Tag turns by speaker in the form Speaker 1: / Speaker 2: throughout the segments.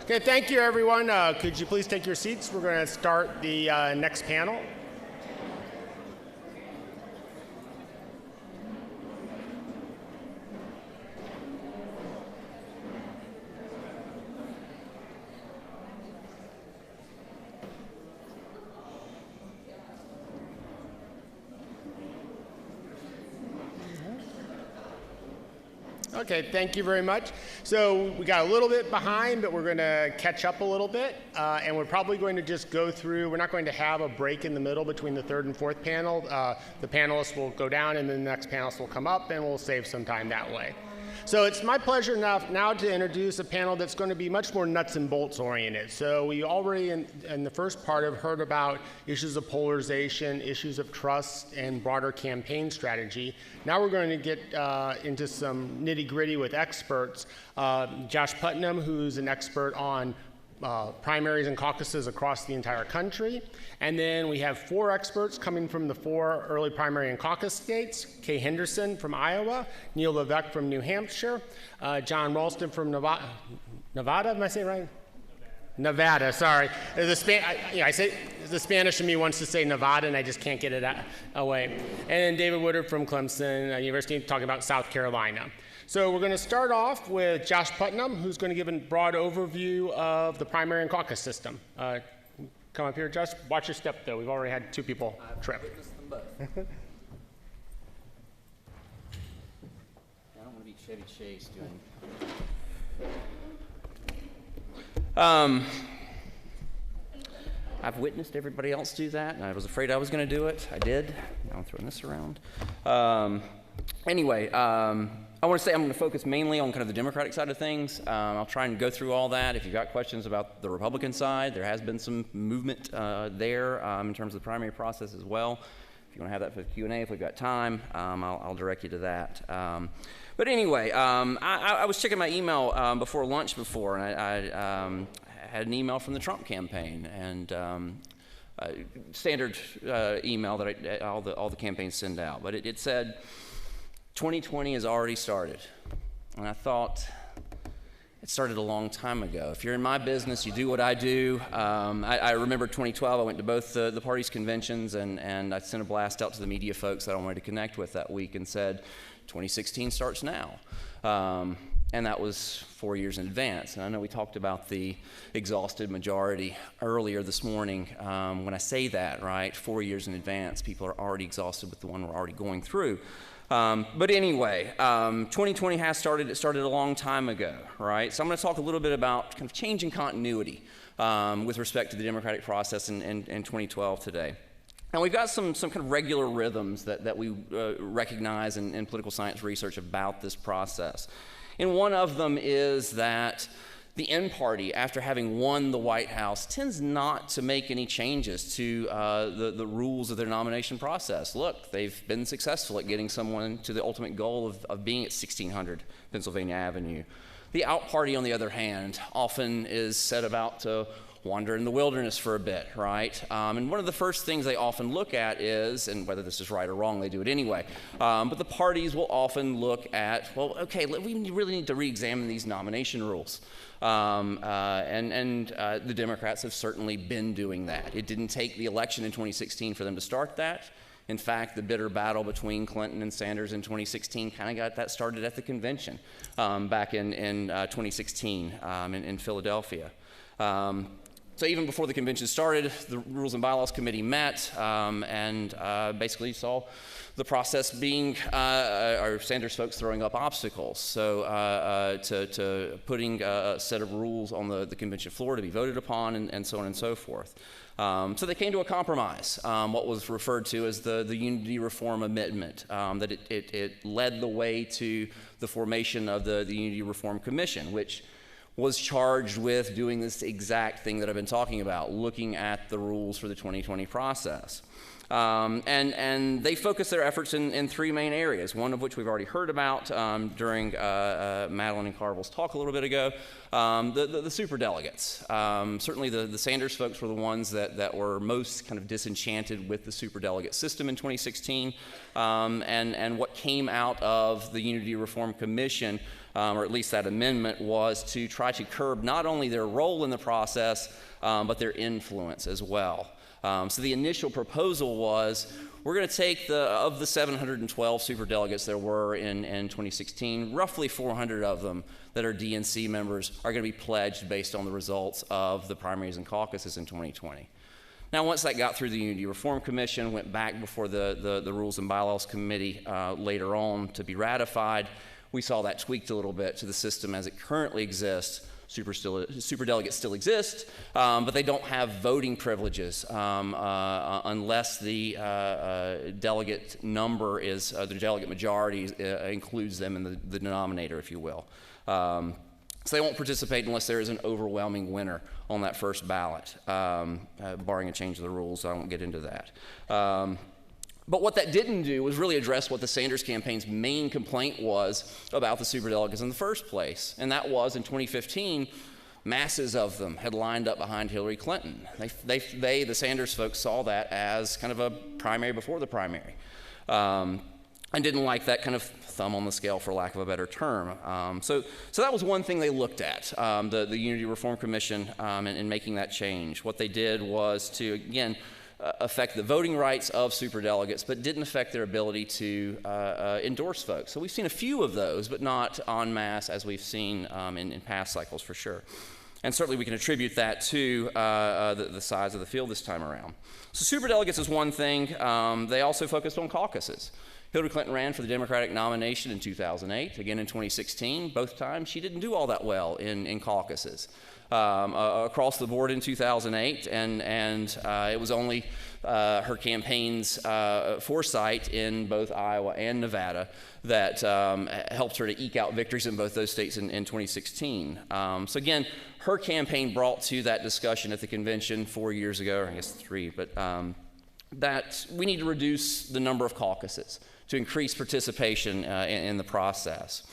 Speaker 1: Okay, thank you, everyone. Could you please take your seats? We're going to start the next panel. Okay, thank you very much. So we got a little bit behind, but we're going to catch up a little bit. And we're probably going to just go through, we're not going to have a break in the middle between the third and fourth panel. The panelists will go down and then the next panelist will come up and we'll save some time that way. So it's my pleasure now to introduce a panel that's going to be much more nuts and bolts oriented. So we already in the first part have heard about issues of polarization, issues of trust, and broader campaign strategy. Now we're going to get into some nitty gritty with experts. Josh Putnam, who's an expert on primaries and caucuses across the entire country. And then we have 4 experts coming from the 4 early primary and caucus states: Kay Henderson from Iowa, Neil Levesque from New Hampshire, John Ralston from Nevada, am I saying right? Nevada, sorry. The Spanish in me wants to say Nevada, and I just can't get it away. And then David Woodard from Clemson University, talking about South Carolina. So we're going to start off with Josh Putnam, who's going to give a broad overview of the primary and caucus system. Come up here, Josh. Watch your step, though. We've already had 2 people trip.
Speaker 2: I don't want to be Chevy Chase doing. I've witnessed everybody else do that, and I was afraid I was going to do it. I did. Now I'm throwing this around. Anyway, I want to say I'm going to focus mainly on kind of the Democratic side of things. I'll try and go through all that. If you've got questions about the Republican side, there has been some movement there in terms of the primary process as well. If you want to have that for the Q&A, if we've got time, I'll direct you to that. But anyway, I was checking my email before lunch and I had an email from the Trump campaign, and standard email that all the campaigns send out. But it said, 2020 has already started. And I thought, it started a long time ago. If you're in my business, you do what I do. I remember 2012, I went to both the party's conventions, and I sent a blast out to the media folks that I wanted to connect with that week and said, 2016 starts now. And that was 4 years in advance. And I know we talked about the exhausted majority earlier this morning. When I say that, right, 4 years in advance, people are already exhausted with the one we're already going through. But anyway, 2020 has started. It started a long time ago, right? So I'm going to talk a little bit about kind of changing continuity with respect to the democratic process in 2012 today. And we've got some kind of regular rhythms that we recognize in political science research about this process. And one of them is that the N party, after having won the White House, tends not to make any changes to the rules of their nomination process. Look, they've been successful at getting someone to the ultimate goal of being at 1600 Pennsylvania Avenue. The out party, on the other hand, often is set about to wander in the wilderness for a bit, right? And one of the first things they often look at is, and whether this is right or wrong, they do it anyway, but the parties will often look at, well, okay, we really need to re-examine these nomination rules. The Democrats have certainly been doing that. It didn't take the election in 2016 for them to start that. In fact, the bitter battle between Clinton and Sanders in 2016 kind of got that started at the convention back in 2016 in Philadelphia. So even before the convention started, the Rules and Bylaws Committee met and basically saw the process being, our Sanders folks throwing up obstacles. So to putting a set of rules on the convention floor to be voted upon and so on and so forth. So they came to a compromise, what was referred to as the Unity Reform Amendment, that it led the way to the formation of the Unity Reform Commission, which was charged with doing this exact thing that I've been talking about, looking at the rules for the 2020 process. And they focus their efforts in 3 main areas, one of which we've already heard about during Madeline and Carville's talk a little bit ago, the superdelegates. Certainly the Sanders folks were the ones that were most kind of disenchanted with the superdelegate system in 2016, and what came out of the Unity Reform Commission or at least that amendment, was to try to curb not only their role in the process, but their influence as well. So the initial proposal was, we're going to take of the 712 superdelegates there were in 2016, roughly 400 of them that are DNC members are going to be pledged based on the results of the primaries and caucuses in 2020. Now, once that got through the Unity Reform Commission, went back before the Rules and Bylaws Committee later on to be ratified, we saw that tweaked a little bit to the system as it currently exists. Superdelegates still exist, but they don't have voting privileges unless the delegate number is, the delegate majority includes them in the denominator, if you will. So they won't participate unless there is an overwhelming winner on that first ballot, barring a change of the rules. I won't get into that. But what that didn't do was really address what the Sanders campaign's main complaint was about the superdelegates in the first place. And that was, in 2015, masses of them had lined up behind Hillary Clinton. The Sanders folks, saw that as kind of a primary before the primary. And didn't like that kind of thumb on the scale, for lack of a better term. So that was one thing they looked at, the Unity Reform Commission, in making that change. What they did was to, again, affect the voting rights of superdelegates, but didn't affect their ability to endorse folks. So we've seen a few of those, but not en masse as we've seen in past cycles, for sure. And certainly we can attribute that to the size of the field this time around. So superdelegates is one thing. They also focused on caucuses. Hillary Clinton ran for the Democratic nomination in 2008, again in 2016. Both times she didn't do all that well in caucuses. Across the board in 2008, and it was only her campaign's foresight in both Iowa and Nevada that helped her to eke out victories in both those states in 2016. So again, her campaign brought to that discussion at the convention 4 years ago, or I guess 3, but that we need to reduce the number of caucuses to increase participation in the process.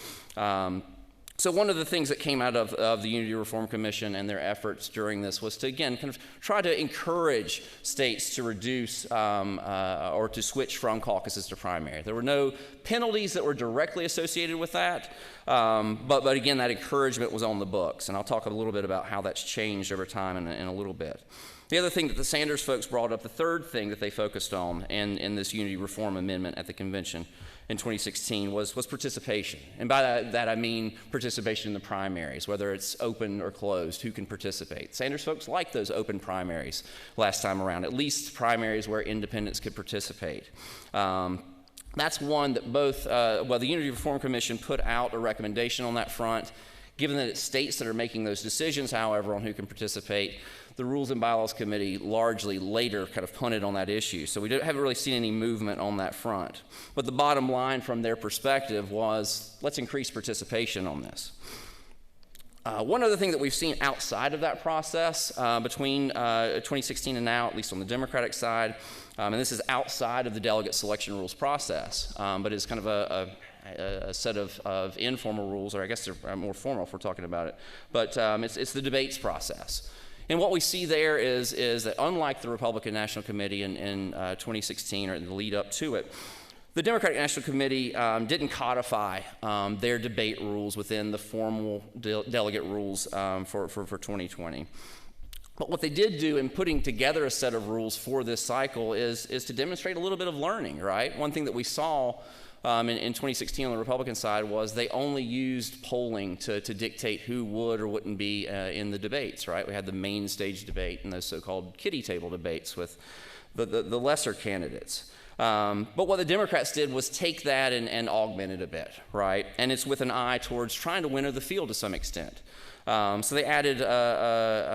Speaker 2: So one of the things that came out of the Unity Reform Commission and their efforts during this was to, again, kind of try to encourage states to reduce or to switch from caucuses to primary. There were no penalties that were directly associated with that, but again, that encouragement was on the books, and I'll talk a little bit about how that's changed over time in a little bit. The other thing that the Sanders folks brought up, the third thing that they focused on in this Unity Reform Amendment at the convention in 2016 was participation. And by that I mean participation in the primaries, whether it's open or closed, who can participate. Sanders folks liked those open primaries last time around, at least primaries where independents could participate. That's one that both, the Unity Reform Commission put out a recommendation on that front. Given that it's states that are making those decisions, however, on who can participate, the Rules and Bylaws Committee largely later kind of punted on that issue. So we haven't really seen any movement on that front. But the bottom line from their perspective was, let's increase participation on this. One other thing that we've seen outside of that process between 2016 and now, at least on the Democratic side, and this is outside of the delegate selection rules process, but is kind of a set of informal rules, or I guess they're more formal if we're talking about it, but it's the debates process. And what we see there is that unlike the Republican National Committee in 2016 or in the lead up to it, the Democratic National Committee didn't codify their debate rules within the formal delegate rules for 2020. But what they did do in putting together a set of rules for this cycle is to demonstrate a little bit of learning, right? One thing that we saw in 2016 on the Republican side was they only used polling to dictate who would or wouldn't be in the debates, right? We had the main stage debate and those so-called kiddie table debates with the lesser candidates. But what the Democrats did was take that and augment it a bit, right? And it's with an eye towards trying to winnow the field to some extent. So they added a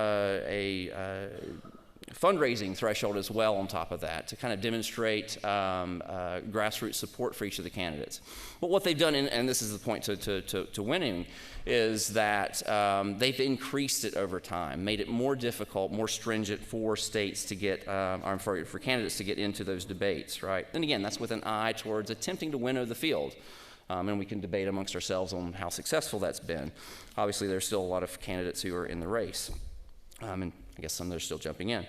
Speaker 2: fundraising threshold as well on top of that to kind of demonstrate grassroots support for each of the candidates. But what they've done, and this is the point to winning, is that they've increased it over time, made it more difficult, more stringent for states to get, for candidates to get into those debates, right? And again, that's with an eye towards attempting to winnow the field. And we can debate amongst ourselves on how successful that's been. Obviously, there's still a lot of candidates who are in the race. And I guess some that are still jumping in.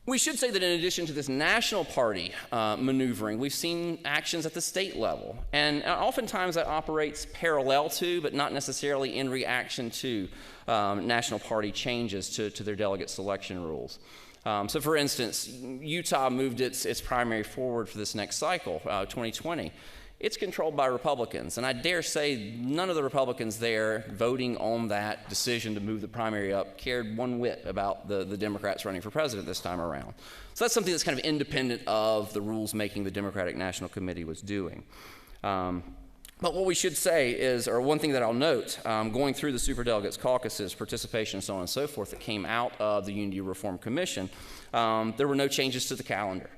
Speaker 2: We should say that in addition to this national party maneuvering, we've seen actions at the state level. And oftentimes that operates parallel to, but not necessarily in reaction to, national party changes to their delegate selection rules. So for instance, Utah moved its primary forward for this next cycle, 2020. It's controlled by Republicans, and I dare say none of the Republicans there voting on that decision to move the primary up cared one whit about the Democrats running for president this time around. So that's something that's kind of independent of the rules making the Democratic National Committee was doing. But what we should say is, or one thing that I'll note, going through the superdelegates, caucuses, participation, and so on and so forth that came out of the Unity Reform Commission, there were no changes to the calendar.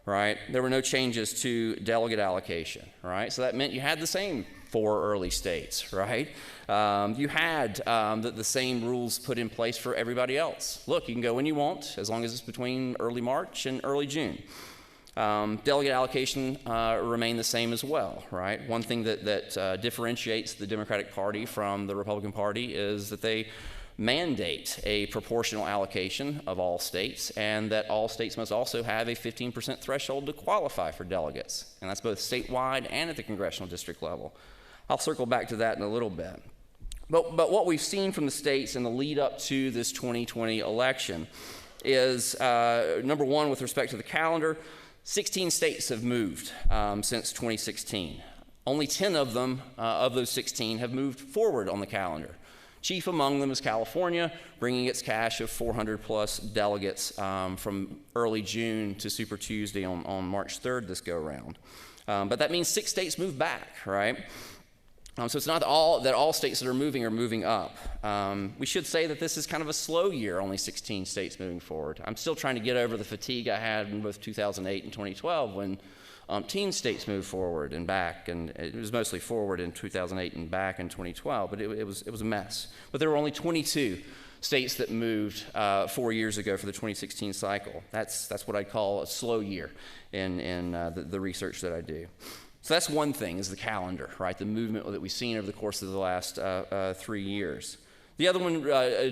Speaker 2: Right? There were no changes to delegate allocation, right? So that meant you had the same 4 early states, right? You had the same rules put in place for everybody else. Look, you can go when you want, as long as it's between early March and early June. Delegate allocation remained the same as well, right? One thing that differentiates the Democratic Party from the Republican Party is that they mandate a proportional allocation of all states, and that all states must also have a 15% threshold to qualify for delegates, and that's both statewide and at the congressional district level. I'll circle back to that in a little bit. But what we've seen from the states in the lead up to this 2020 election is, number one, with respect to the calendar, 16 states have moved since 2016. Only 10 of them, of those 16, have moved forward on the calendar. Chief among them is California, bringing its cache of 400 plus delegates from early June to Super Tuesday on March 3rd this go around. But that means 6 states move back, right? So it's not that all states that are moving up. We should say that this is kind of a slow year, only 16 states moving forward. I'm still trying to get over the fatigue I had in both 2008 and 2012 when 10 states moved forward and back, and it was mostly forward in 2008 and back in 2012, but it was a mess. But there were only 22 states that moved 4 years ago for the 2016 cycle. That's what I call a slow year in the research that I do. So that's one thing, is the calendar, right? The movement that we've seen over the course of the last 3 years. The other one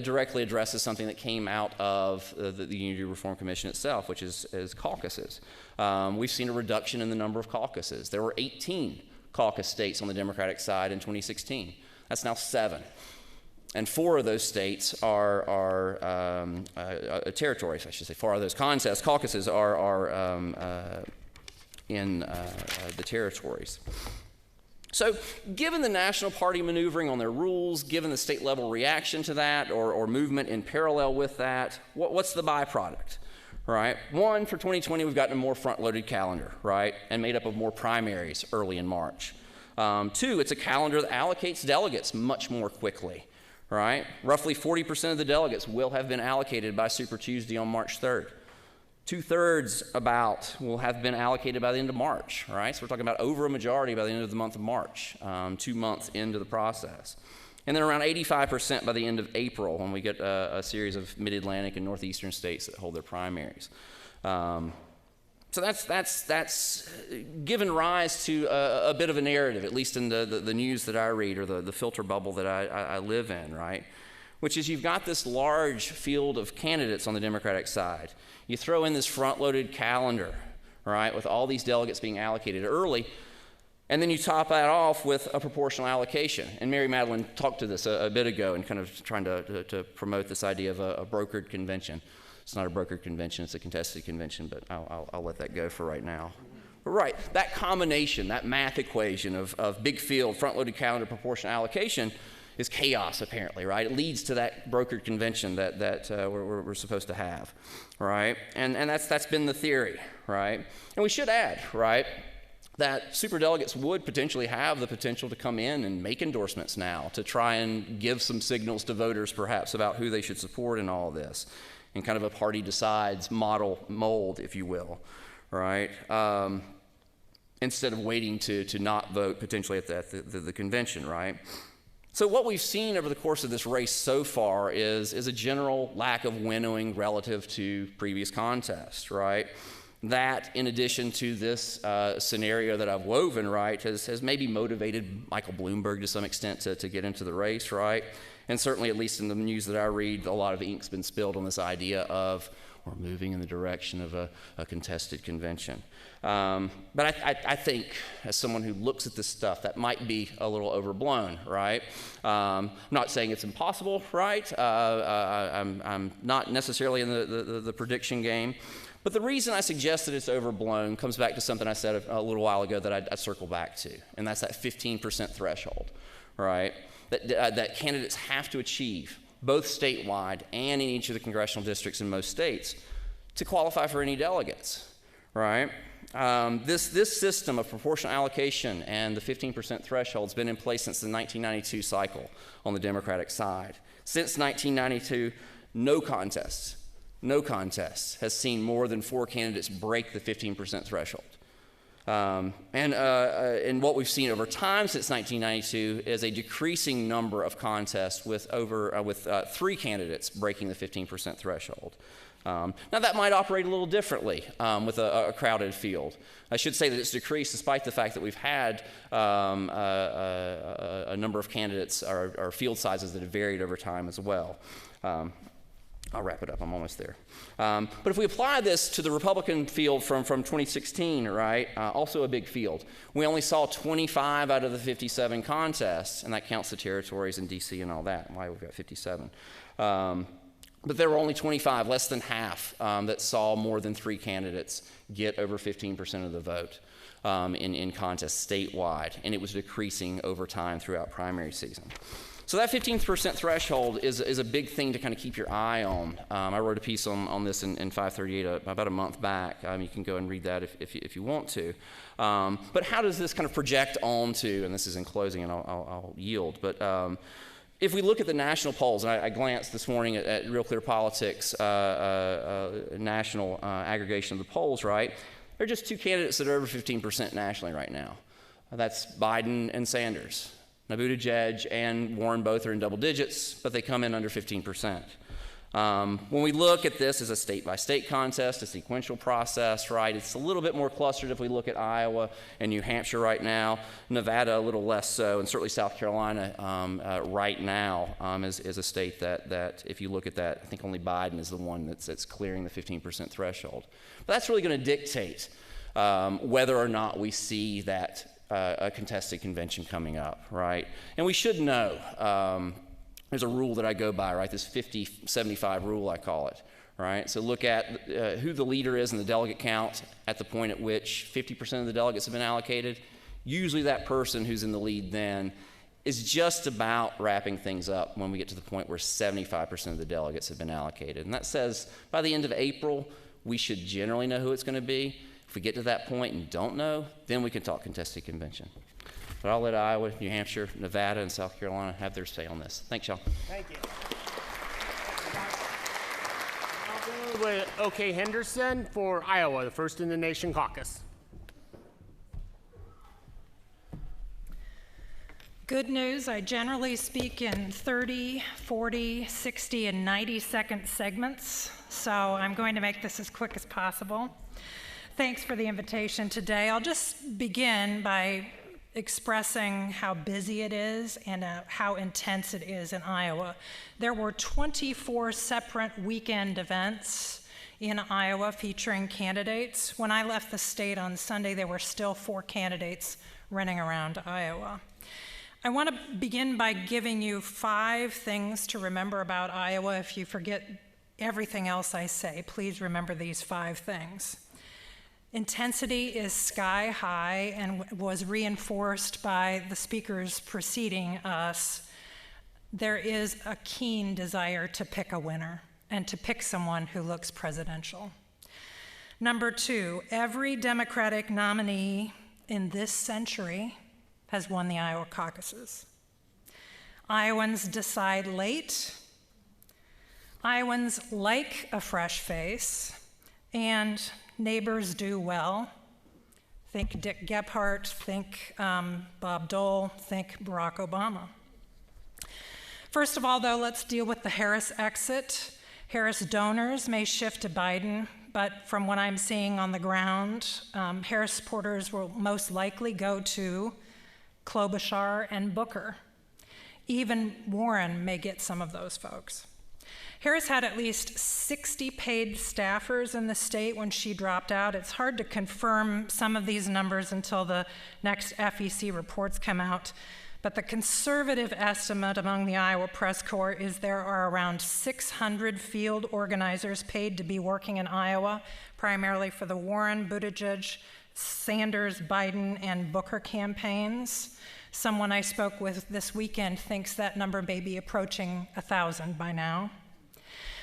Speaker 2: directly addresses something that came out of the Unity Reform Commission itself, which is caucuses. We've seen a reduction in the number of caucuses. There were 18 caucus states on the Democratic side in 2016. That's now 7. And 4 of those states are territories, I should say. 4 of those caucuses are in the territories. So given the national party maneuvering on their rules, given the state level reaction to that or movement in parallel with that, what's the byproduct, right? One, for 2020, we've gotten a more front-loaded calendar, right, and made up of more primaries early in March. 2, it's a calendar that allocates delegates much more quickly, right? Roughly 40% of the delegates will have been allocated by Super Tuesday on March 3rd. 2/3 will have been allocated by the end of March, right? So we're talking about over a majority by the end of the month of March, 2 months into the process. And then around 85% by the end of April when we get a series of mid-Atlantic and northeastern states that hold their primaries. So that's given rise to a bit of a narrative, at least in the news that I read or the filter bubble that I live in, right? Which is you've got this large field of candidates on the Democratic side. You throw in this front-loaded calendar, right, with all these delegates being allocated early, and then you top that off with a proportional allocation. And Mary Madeline talked to this a bit ago and kind of trying to promote this idea of a brokered convention. It's not a brokered convention, it's a contested convention, but I'll let that go for right now. But right, that combination, that math equation of big field, front-loaded calendar, proportional allocation is chaos, apparently, right? It leads to that brokered convention that we're supposed to have, right? And that's been the theory, right? And we should add, right, that superdelegates would potentially have the potential to come in and make endorsements now to try and give some signals to voters, perhaps, about who they should support in all of this, in kind of a party decides mold, if you will, right? Instead of waiting to not vote potentially at the convention, right? So what we've seen over the course of this race so far is a general lack of winnowing relative to previous contests, right? That, in addition to this scenario that I've woven, right, has maybe motivated Michael Bloomberg to some extent to get into the race, right? And certainly, at least in the news that I read, a lot of ink's been spilled on this idea of We're moving in the direction of a contested convention. But I think, as someone who looks at this stuff, that might be a little overblown, right? I'm not saying it's impossible, right? I'm not necessarily in the prediction game. But the reason I suggest that it's overblown comes back to something I said a little while ago that I circle back to, and that's that 15% threshold, right? That candidates have to achieve, both statewide and in each of the congressional districts in most states, to qualify for any delegates, right? This system of proportional allocation and the 15% threshold has been in place since the 1992 cycle on the Democratic side. Since 1992, no contest has seen more than 4 candidates break the 15% threshold. And what we've seen over time since 1992 is a decreasing number of contests with 3 candidates breaking the 15% threshold. Now that might operate a little differently with a crowded field. I should say that it's decreased despite the fact that we've had a number of candidates or field sizes that have varied over time as well. I'll wrap it up. I'm almost there. But if we apply this to the Republican field from 2016, right, also a big field, we only saw 25 out of the 57 contests, and that counts the territories in D.C. and all that, why we've got 57. But there were only 25, less than half, that saw more than 3 candidates get over 15% of the vote in contests statewide, and it was decreasing over time throughout primary season. So that 15% threshold is a big thing to kind of keep your eye on. I wrote a piece on this in 538 about a month back. You can go and read that if you want to. But how does this kind of project onto, and this is in closing and I'll yield, but if we look at the national polls, and I glanced this morning at Real Clear Politics national aggregation of the polls, right? There are just 2 candidates that are over 15% nationally right now. That's Biden and Sanders. Now, Buttigieg and Warren both are in double digits, but they come in under 15%. When we look at this as a state-by-state contest, a sequential process, right, it's a little bit more clustered if we look at Iowa and New Hampshire right now, Nevada a little less so, and certainly South Carolina right now is a state that if you look at that, I think only Biden is the one that's clearing the 15% threshold. But that's really going to dictate whether or not we see that a contested convention coming up, right? And we should know, there's a rule that I go by, right? This 50-75 rule, I call it, right? So look at who the leader is in the delegate count at the point at which 50% of the delegates have been allocated. Usually that person who's in the lead then is just about wrapping things up when we get to the point where 75% of the delegates have been allocated. And that says by the end of April, we should generally know who it's going to be. If we get to that point and don't know, then we can talk contested convention. But I'll let Iowa, New Hampshire, Nevada, and South Carolina have their say on this. Thanks, y'all.
Speaker 1: Thank you. I'll go with O.K. Henderson for Iowa, the First in the Nation caucus.
Speaker 3: Good news, I generally speak in 30, 40, 60, and 90-second segments, so I'm going to make this as quick as possible. Thanks for the invitation today. I'll just begin by expressing how busy it is and how intense it is in Iowa. There were 24 separate weekend events in Iowa featuring candidates. When I left the state on Sunday, there were still 4 candidates running around Iowa. I want to begin by giving you 5 things to remember about Iowa. If you forget everything else I say, please remember these 5 things. Intensity is sky high and was reinforced by the speakers preceding us. There is a keen desire to pick a winner and to pick someone who looks presidential. Number 2, every Democratic nominee in this century has won the Iowa caucuses. Iowans decide late. Iowans like a fresh face, and neighbors do well. Think Dick Gephardt, think Bob Dole, think Barack Obama. First of all, though, let's deal with the Harris exit. Harris donors may shift to Biden, but from what I'm seeing on the ground, Harris supporters will most likely go to Klobuchar and Booker. Even Warren may get some of those folks. Harris had at least 60 paid staffers in the state when she dropped out. It's hard to confirm some of these numbers until the next FEC reports come out. But the conservative estimate among the Iowa Press Corps is there are around 600 field organizers paid to be working in Iowa, primarily for the Warren, Buttigieg, Sanders, Biden, and Booker campaigns. Someone I spoke with this weekend thinks that number may be approaching 1,000 by now.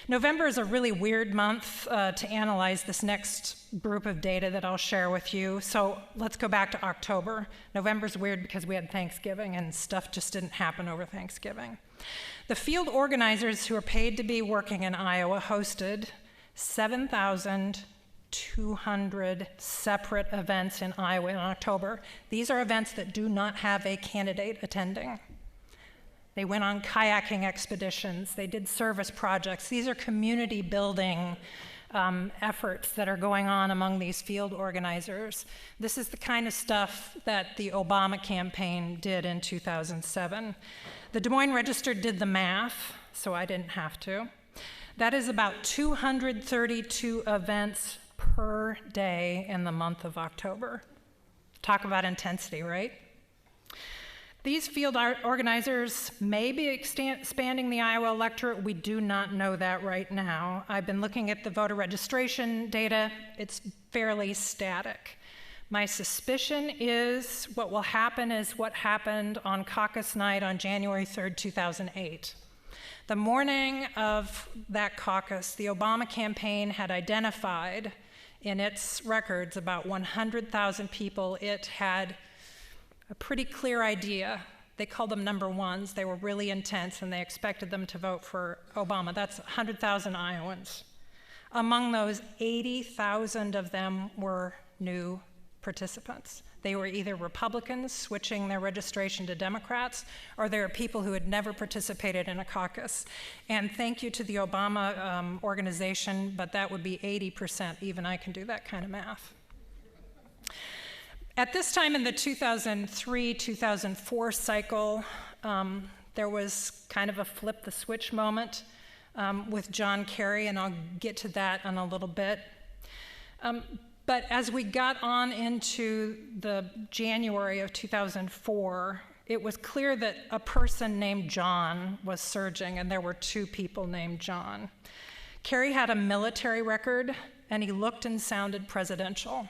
Speaker 3: November is a really weird month to analyze this next group of data that I'll share with you. So let's go back to October. November's weird because we had Thanksgiving and stuff just didn't happen over Thanksgiving. The field organizers who are paid to be working in Iowa hosted 7,200 separate events in Iowa in October. These are events that do not have a candidate attending. They went on kayaking expeditions. They did service projects. These are community building efforts that are going on among these field organizers. This is the kind of stuff that the Obama campaign did in 2007. The Des Moines Register did the math, so I didn't have to. That is about 232 events per day in the month of October. Talk about intensity, right? These field organizers may be expanding the Iowa electorate. We do not know that right now. I've been looking at the voter registration data. It's fairly static. My suspicion is what will happen is what happened on caucus night on January 3rd, 2008. The morning of that caucus, the Obama campaign had identified in its records about 100,000 people. It had a pretty clear idea. They called them number ones. They were really intense, and they expected them to vote for Obama. That's 100,000 Iowans. Among those, 80,000 of them were new participants. They were either Republicans switching their registration to Democrats, or they were people who had never participated in a caucus. And thank you to the Obama organization, but that would be 80%. Even I can do that kind of math. At this time in the 2003-2004 cycle, there was kind of a flip the switch moment with John Kerry, and I'll get to that in a little bit. But as we got on into the January of 2004, it was clear that a person named John was surging, and there were two people named John. Kerry had a military record, and he looked and sounded presidential.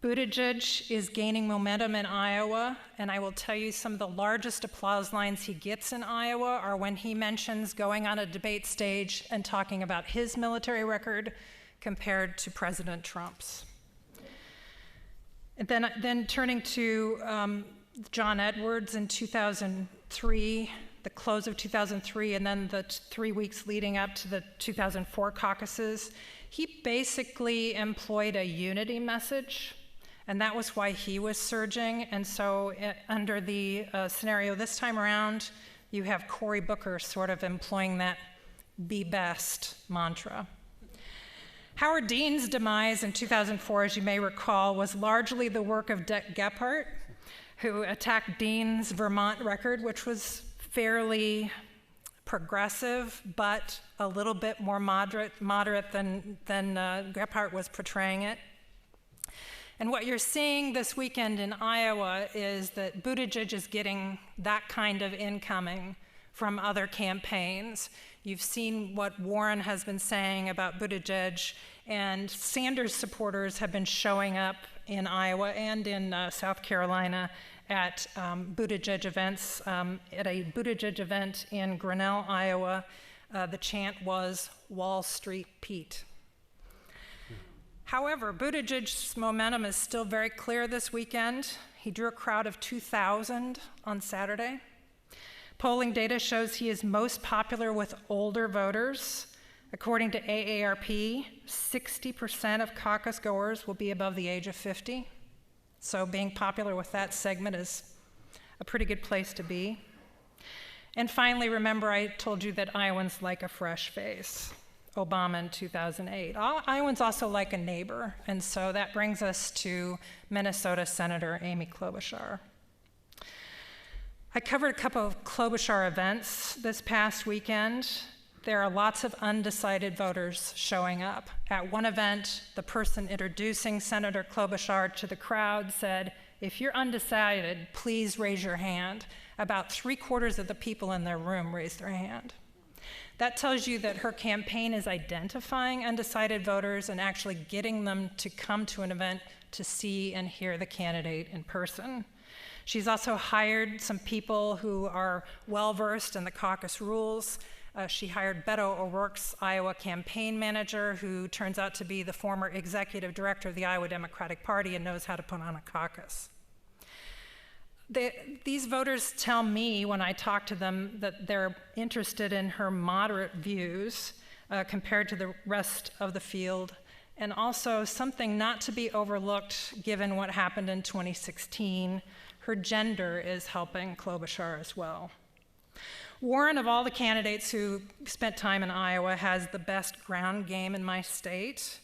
Speaker 3: Buttigieg is gaining momentum in Iowa, and I will tell you some of the largest applause lines he gets in Iowa are when he mentions going on a debate stage and talking about his military record compared to President Trump's. And then turning to John Edwards in 2003, the close of 2003, and then the 3 weeks leading up to the 2004 caucuses, he basically employed a unity message. And that was why he was surging. And so under the scenario this time around, you have Cory Booker sort of employing that be best mantra. Howard Dean's demise in 2004, as you may recall, was largely the work of Dick Gephardt, who attacked Dean's Vermont record, which was fairly progressive, but a little bit more moderate than Gephardt was portraying it. And what you're seeing this weekend in Iowa is that Buttigieg is getting that kind of incoming from other campaigns. You've seen what Warren has been saying about Buttigieg, and Sanders supporters have been showing up in Iowa and in South Carolina at Buttigieg events. At a Buttigieg event in Grinnell, Iowa, the chant was Wall Street Pete. However, Buttigieg's momentum is still very clear this weekend. He drew a crowd of 2,000 on Saturday. Polling data shows he is most popular with older voters. According to AARP, 60% of caucus goers will be above the age of 50. So being popular with that segment is a pretty good place to be. And finally, remember I told you that Iowans like a fresh face. Obama in 2008. Iowans also like a neighbor, and so that brings us to Minnesota Senator Amy Klobuchar. I covered a couple of Klobuchar events this past weekend. there are lots of undecided voters showing up. At one event, the person introducing Senator Klobuchar to the crowd said, "If you're undecided, please raise your hand." About 3/4 of the people in their room raised their hand. That tells you that her campaign is identifying undecided voters and actually getting them to come to an event to see and hear the candidate in person. She's also hired some people who are well-versed in the caucus rules. She hired Beto O'Rourke's Iowa campaign manager, who turns out to be the former executive director of the Iowa Democratic Party and knows how to put on a caucus. These voters tell me when I talk to them that they're interested in her moderate views compared to the rest of the field, and also something not to be overlooked given what happened in 2016, her gender is helping Klobuchar as well. Warren, of all the candidates who spent time in Iowa, has the best ground game in my state.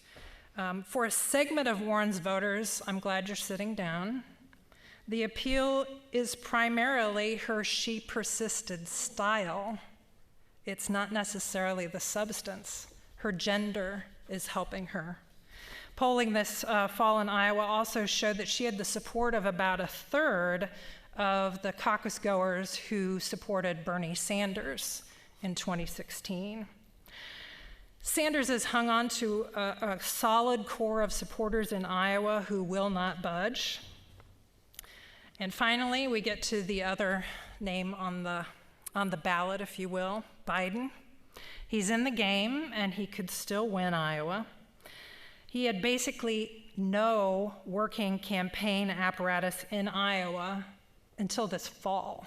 Speaker 3: For a segment of Warren's voters, I'm glad you're sitting down. The appeal is primarily her "she persisted" style. It's not necessarily the substance. Her gender is helping her. Polling this fall in Iowa also showed that she had the support of about 1/3 of the caucus goers who supported Bernie Sanders in 2016. Sanders has hung on to a solid core of supporters in Iowa who will not budge. And finally, we get to the other name on the ballot, if you will, Biden. He's in the game, and he could still win Iowa. He had basically no working campaign apparatus in Iowa until this fall.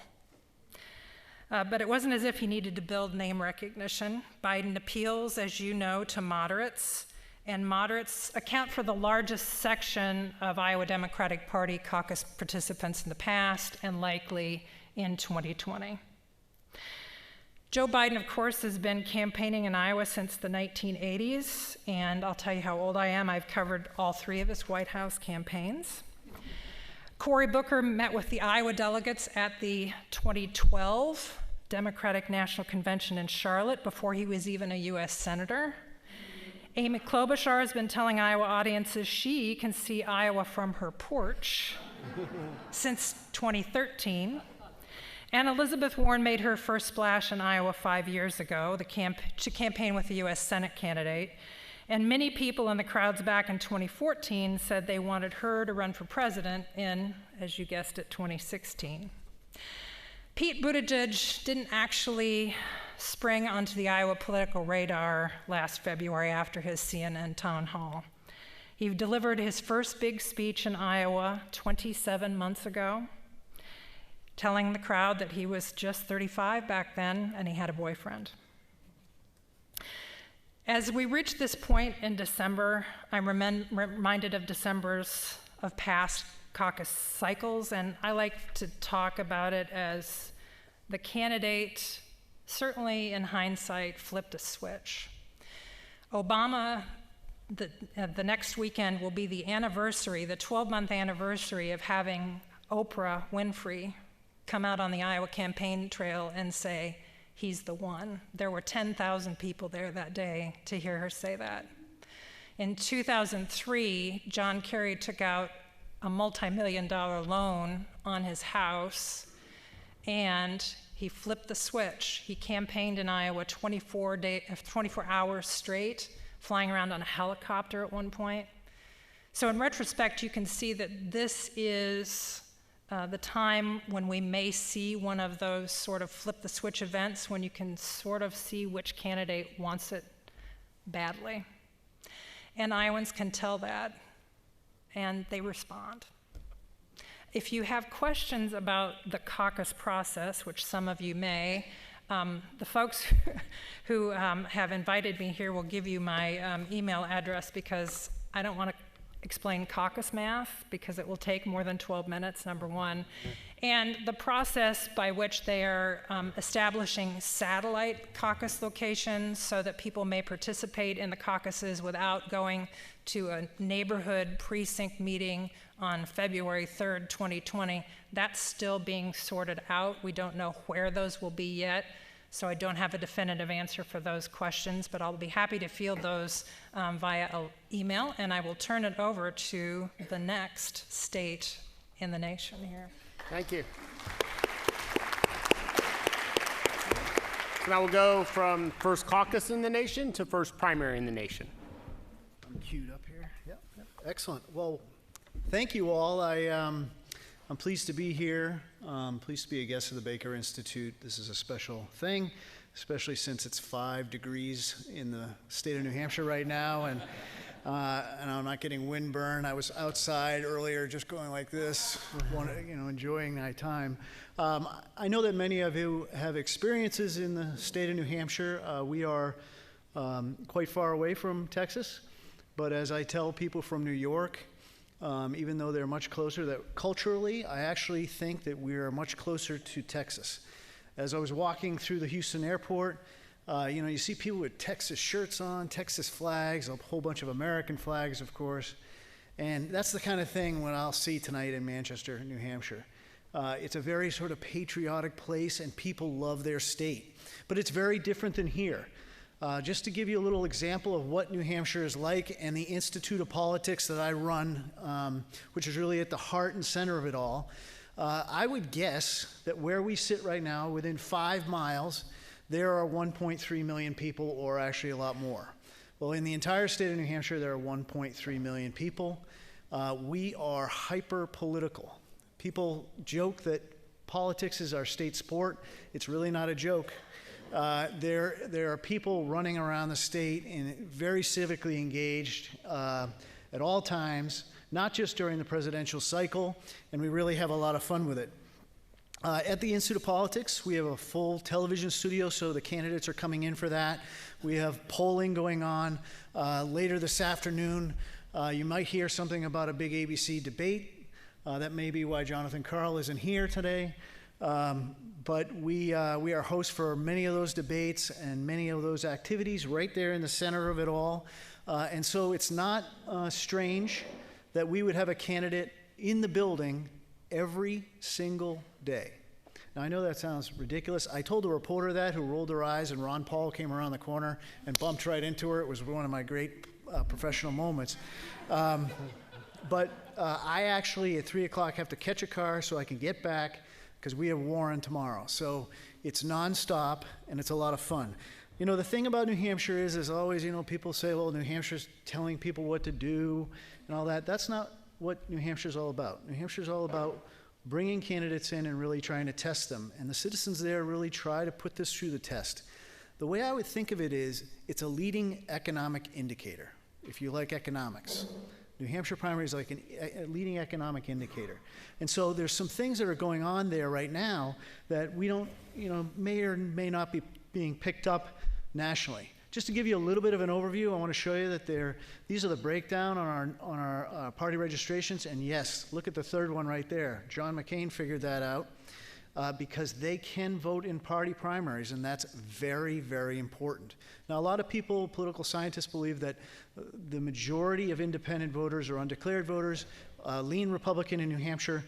Speaker 3: But it wasn't as if he needed to build name recognition. Biden appeals, as you know, to moderates, and moderates account for the largest section of Iowa Democratic Party caucus participants in the past and likely in 2020. Joe Biden, of course, has been campaigning in Iowa since the 1980s, and I'll tell you how old I am. I've covered all 3 of his White House campaigns. Cory Booker met with the Iowa delegates at the 2012 Democratic National Convention in Charlotte before he was even a U.S. Senator. Amy Klobuchar has been telling Iowa audiences she can see Iowa from her porch since 2013. And Elizabeth Warren made her first splash in Iowa 5 years ago to campaign with the U.S. Senate candidate. And many people in the crowds back in 2014 said they wanted her to run for president in, as you guessed it, 2016. Pete Buttigieg didn't actually spring onto the Iowa political radar last February after his CNN town hall. He delivered his first big speech in Iowa 27 months ago, telling the crowd that he was just 35 back then and he had a boyfriend. As we reach this point in December, I'm reminded of Decembers of past caucus cycles, and I like to talk about it as the candidate, certainly in hindsight, flipped a switch. Obama, the next weekend will be the anniversary, the 12-month anniversary of having Oprah Winfrey come out on the Iowa campaign trail and say, "He's the one." There were 10,000 people there that day to hear her say that. In 2003, John Kerry took out a multi-million-dollar loan on his house, and he flipped the switch. He campaigned in Iowa 24 hours straight, flying around on a helicopter at one point. So in retrospect, you can see that this is the time when we may see one of those sort of flip the switch events when you can sort of see which candidate wants it badly. And Iowans can tell that, and they respond. If you have questions about the caucus process, which some of you may, the folks who have invited me here will give you my email address, because I don't want to explain caucus math because it will take more than 12 minutes, number one. And the process by which they are establishing satellite caucus locations so that people may participate in the caucuses without going to a neighborhood precinct meeting on February 3rd, 2020, that's still being sorted out. We don't know where those will be yet. So I don't have a definitive answer for those questions, but I'll be happy to field those via email, and I will turn it over to the next state in the nation here.
Speaker 1: Thank you. So now we'll go from first caucus in the nation to first primary in the nation.
Speaker 4: I'm queued up here. Yep. Excellent. Well, thank you all. I'm pleased to be here. Pleased to be a guest of the Baker Institute. This is a special thing, especially since it's 5 degrees in the state of New Hampshire right now, and I'm not getting windburn. I was outside earlier just going like this, enjoying my time. I know that many of you have experiences in the state of New Hampshire. We are quite far away from Texas, but as I tell people from New York, even though they're much closer, that culturally, I actually think that we are much closer to Texas. As I was walking through the Houston airport, you see people with Texas shirts on, Texas flags, a whole bunch of American flags, of course. And that's the kind of thing what I'll see tonight in Manchester, New Hampshire. It's a very sort of patriotic place, and people love their state. But it's very different than here. Just to give you a little example of what New Hampshire is like and the Institute of Politics that I run, which is really at the heart and center of it all, I would guess that where we sit right now, within 5 miles, there are 1.3 million people, or actually a lot more. Well, in the entire state of New Hampshire, there are 1.3 million people. We are hyper-political. People joke that politics is our state sport. It's really not a joke. There are people running around the state and very civically engaged at all times, not just during the presidential cycle, and we really have a lot of fun with it. At the Institute of Politics, we have a full television studio, so the candidates are coming in for that. We have polling going on. Later this afternoon, you might hear something about a big ABC debate. That may be why Jonathan Karl isn't here today. But we are hosts for many of those debates and many of those activities right there in the center of it all. And so it's not strange that we would have a candidate in the building every single day. Now, I know that sounds ridiculous. I told a reporter that who rolled her eyes, and Ron Paul came around the corner and bumped right into her. It was one of my great professional moments. But I actually, at 3 o'clock, have to catch a car so I can get back because we have Warren tomorrow. So it's nonstop, and it's a lot of fun. The thing about New Hampshire is always, people say, well, New Hampshire's telling people what to do and all that. That's not what New Hampshire's all about. New Hampshire's all about bringing candidates in and really trying to test them. And the citizens there really try to put this through the test. The way I would think of it is, it's a leading economic indicator, if you like economics. New Hampshire primary is like a leading economic indicator. And so there's some things that are going on there right now that we don't, may or may not be being picked up nationally. Just to give you a little bit of an overview, I want to show you that these are the breakdown on our party registrations. And yes, look at the third one right there. John McCain figured that out because they can vote in party primaries, and that's very, very important. Now, a lot of people, political scientists, believe that the majority of independent voters or undeclared voters lean Republican in New Hampshire.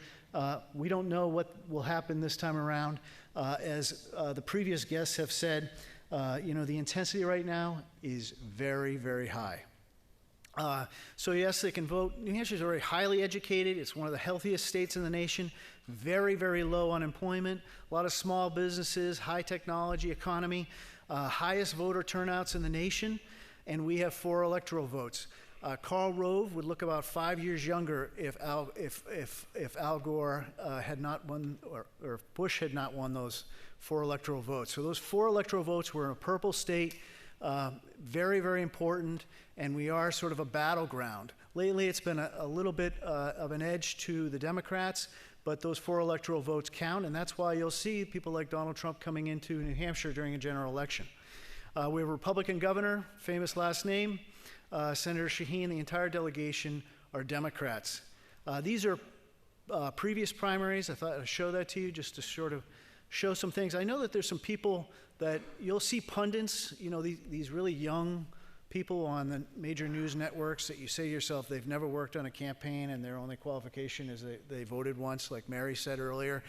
Speaker 4: We don't know what will happen this time around. As the previous guests have said, the intensity right now is very, very high. So yes, they can vote. New Hampshire is very highly educated. It's one of the healthiest states in the nation. Very, very low unemployment. A lot of small businesses, high technology economy, highest voter turnouts in the nation, and we have 4 electoral votes. Karl Rove would look about 5 years younger if Al Gore had not won, or if Bush had not won those 4 electoral votes. So those 4 electoral votes were in a purple state, very, very important, and we are sort of a battleground. Lately, it's been a little bit of an edge to the Democrats, but those 4 electoral votes count, and that's why you'll see people like Donald Trump coming into New Hampshire during a general election. We have a Republican governor, famous last name, Senator Shaheen. The entire delegation are Democrats. These are previous primaries. I thought I'd show that to you just to sort of show some things. I know that there's some people that you'll see pundits, these really young people on the major news networks that you say to yourself they've never worked on a campaign and their only qualification is they voted once, like Mary said earlier.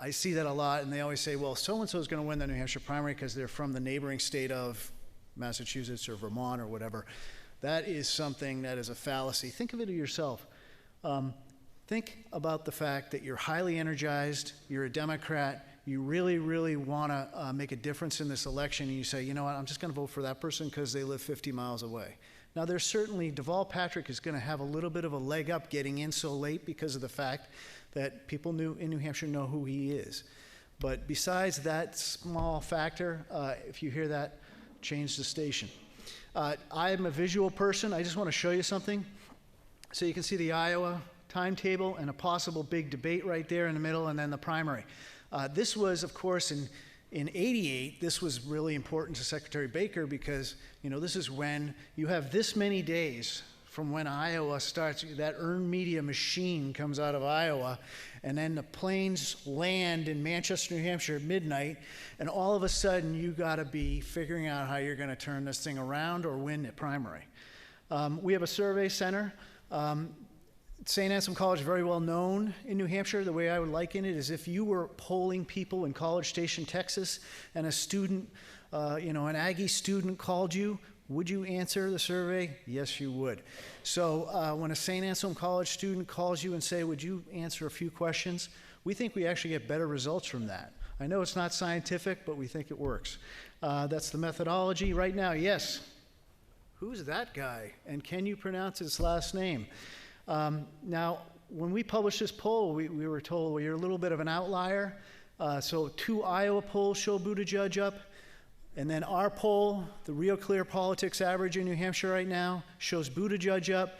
Speaker 4: I see that a lot, and they always say, well, so-and-so is going to win the New Hampshire primary because they're from the neighboring state of Massachusetts or Vermont or whatever. That is something that is a fallacy. Think of it yourself. Think about the fact that you're highly energized, you're a Democrat, you really, really want to make a difference in this election, and you say, you know what, I'm just going to vote for that person because they live 50 miles away. Now, there's certainly, Deval Patrick is going to have a little bit of a leg up getting in so late because of the fact that people in New Hampshire know who he is. But besides that small factor, if you hear that, change the station. I'm a visual person. I just want to show you something. So you can see the Iowa timetable and a possible big debate right there in the middle, and then the primary. This was, of course, in 88, this was really important to Secretary Baker because, you know, this is when you have this many days from when Iowa starts, that earned media machine comes out of Iowa, and then the planes land in Manchester, New Hampshire at midnight, and all of a sudden you got to be figuring out how you're going to turn this thing around or win the primary. We have a survey center. St. Anselm College is very well known in New Hampshire. The way I would liken it is if you were polling people in College Station, Texas, and a student, an Aggie student called you, would you answer the survey? Yes, you would. So when a St. Anselm College student calls you and say, would you answer a few questions? We think we actually get better results from that. I know it's not scientific, but we think it works. That's the methodology. Right now, yes. Who's that guy? And can you pronounce his last name? Now, when we published this poll, we were told, well, you're a little bit of an outlier. So 2 Iowa polls show Buttigieg up. And then our poll, the Real Clear Politics average in New Hampshire right now, shows Buttigieg up.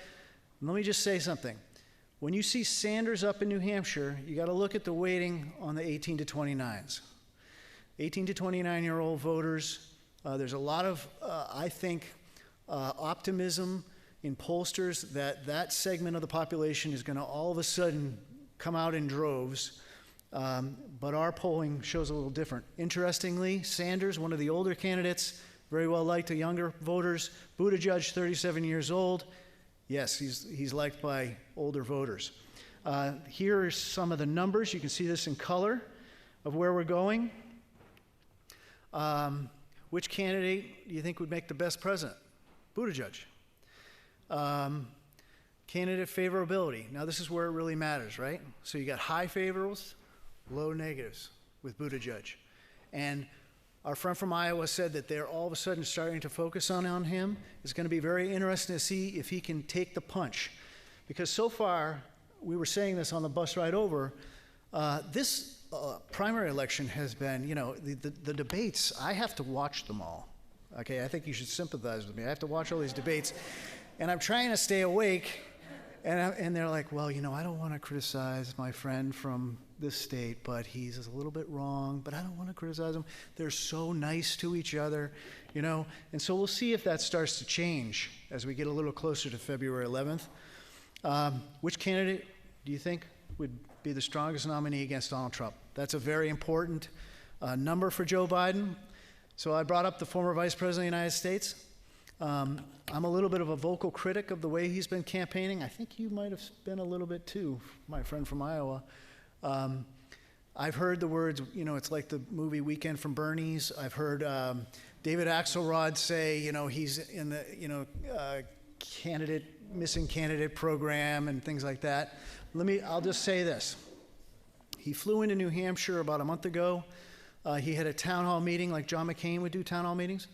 Speaker 4: And let me just say something. When you see Sanders up in New Hampshire, you got to look at the weighting on the 18 to 29s. 18 to 29-year-old voters, there's a lot of, I think, optimism in pollsters that that segment of the population is going to all of a sudden come out in droves. But our polling shows a little different. Interestingly, Sanders, one of the older candidates, very well liked to younger voters. Buttigieg, 37 years old. Yes, he's liked by older voters. Here are some of the numbers. You can see this in color of where we're going. Which candidate do you think would make the best president? Buttigieg. Candidate favorability. Now this is where it really matters, right? So you got high favorables, low negatives with Buttigieg. And our friend from Iowa said that they're all of a sudden starting to focus on him. It's going to be very interesting to see if he can take the punch. Because so far, we were saying this on the bus ride over, this primary election has been, the debates, I have to watch them all. Okay, I think you should sympathize with me. I have to watch all these debates. And I'm trying to stay awake, and they're like, well, I don't want to criticize my friend from this state, but he's a little bit wrong, but I don't want to criticize him. They're so nice to each other, and so we'll see if that starts to change as we get a little closer to February 11th. Which candidate do you think would be the strongest nominee against Donald Trump? That's a very important number for Joe Biden. So I brought up the former Vice President of the United States. I'm a little bit of a vocal critic of the way he's been campaigning. I think you might have been a little bit too, my friend from Iowa. I've heard the words, it's like the movie Weekend from Bernie's. I've heard David Axelrod say, he's in the, missing candidate program and things like that. I'll just say this. He flew into New Hampshire about a month ago. He had a town hall meeting like John McCain would do town hall meetings.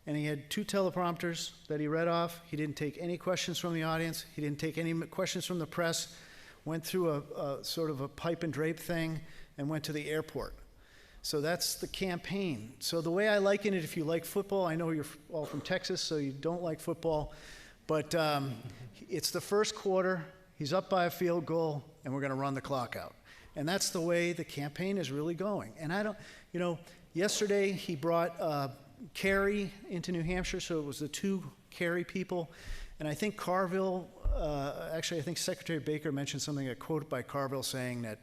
Speaker 4: And he had 2 teleprompters that he read off. He didn't take any questions from the audience. He didn't take any questions from the press. Went through a sort of a pipe and drape thing and went to the airport. So that's the campaign. So the way I liken it, if you like football, I know you're all from Texas, so you don't like football, but it's the first quarter. He's up by a field goal, and we're going to run the clock out. And that's the way the campaign is really going. And I don't, yesterday he brought Kerry into New Hampshire, so it was the 2 Kerry people. And I think Carville, I think Secretary Baker mentioned something, a quote by Carville saying that,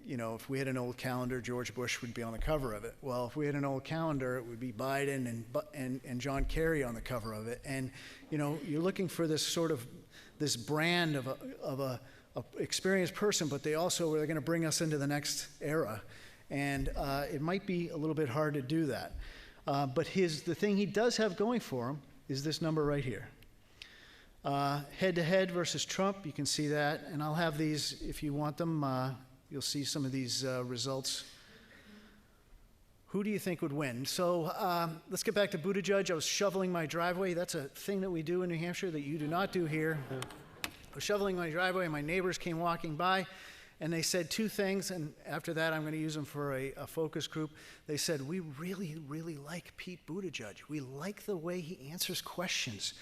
Speaker 4: if we had an old calendar, George Bush would be on the cover of it. Well, if we had an old calendar, it would be Biden and John Kerry on the cover of it. And, you're looking for this sort of, this brand of experienced person, but they're going to bring us into the next era. And it might be a little bit hard to do that. But the thing he does have going for him is this number right here. Head-to-head versus Trump, you can see that. And I'll have these, if you want them, you'll see some of these results. Who do you think would win? So let's get back to Buttigieg. I was shoveling my driveway. That's a thing that we do in New Hampshire that you do not do here. I was shoveling my driveway, and my neighbors came walking by, and they said two things, and after that I'm going to use them for a focus group. They said, we really, really like Pete Buttigieg. We like the way he answers questions.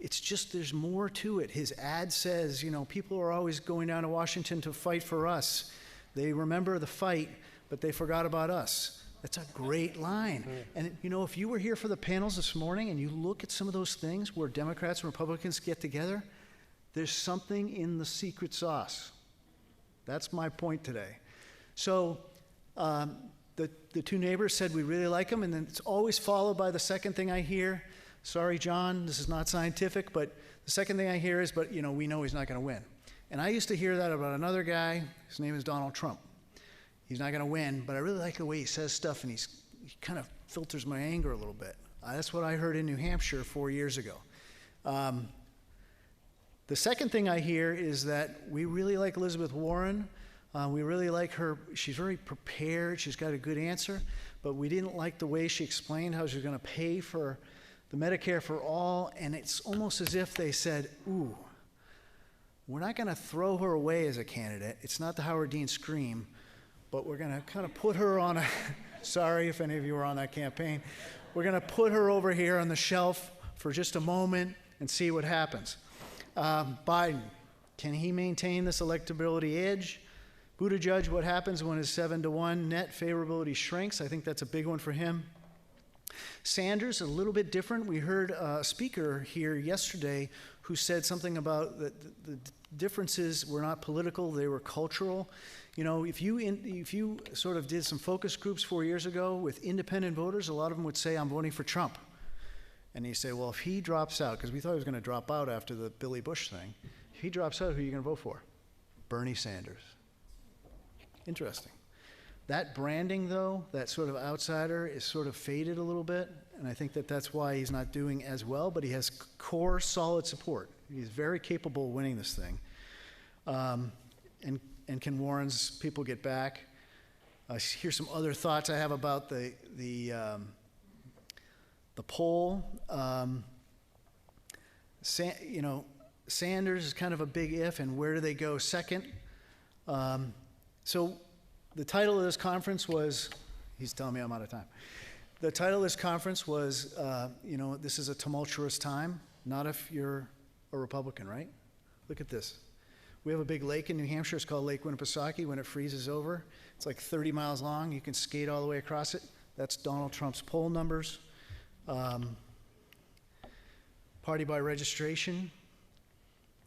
Speaker 4: It's just there's more to it. His ad says, people are always going down to Washington to fight for us. They remember the fight, but they forgot about us. That's a great line. And if you were here for the panels this morning and you look at some of those things where Democrats and Republicans get together, there's something in the secret sauce. That's my point today. So the two neighbors said we really like him, and then it's always followed by the second thing I hear. Sorry, John, this is not scientific, but the second thing I hear is, but we know he's not going to win. And I used to hear that about another guy. His name is Donald Trump. He's not going to win, but I really like the way he says stuff, and he kind of filters my anger a little bit. That's what I heard in New Hampshire 4 years ago. The second thing I hear is that we really like Elizabeth Warren. We really like her. She's very prepared. She's got a good answer, but we didn't like the way she explained how she's going to pay for the Medicare for all, and it's almost as if they said, ooh, we're not going to throw her away as a candidate. It's not the Howard Dean scream, but we're going to kind of put her on a, sorry if any of you were on that campaign, we're going to put her over here on the shelf for just a moment and see what happens. Biden, can he maintain this electability edge? Buttigieg, what happens when his 7-to-1 net favorability shrinks? I think that's a big one for him. Sanders, a little bit different. We heard a speaker here yesterday who said something about the differences were not political, they were cultural. If you sort of did some focus groups 4 years ago with independent voters, a lot of them would say, I'm voting for Trump. And you say, well, if he drops out, because we thought he was going to drop out after the Billy Bush thing, if he drops out, who are you going to vote for? Bernie Sanders. Interesting. That branding, though, that sort of outsider, is sort of faded a little bit, and I think that's why he's not doing as well, but he has core, solid support. He's very capable of winning this thing. And can Warren's people get back? Here's some other thoughts I have about the poll. Sanders is kind of a big if, and where do they go second? So the title of this conference was, he's telling me I'm out of time. The title of this conference was, this is a tumultuous time, not if you're a Republican, right? Look at this. We have a big lake in New Hampshire. It's called Lake Winnipesaukee. When it freezes over, it's like 30 miles long. You can skate all the way across it. That's Donald Trump's poll numbers. Party by registration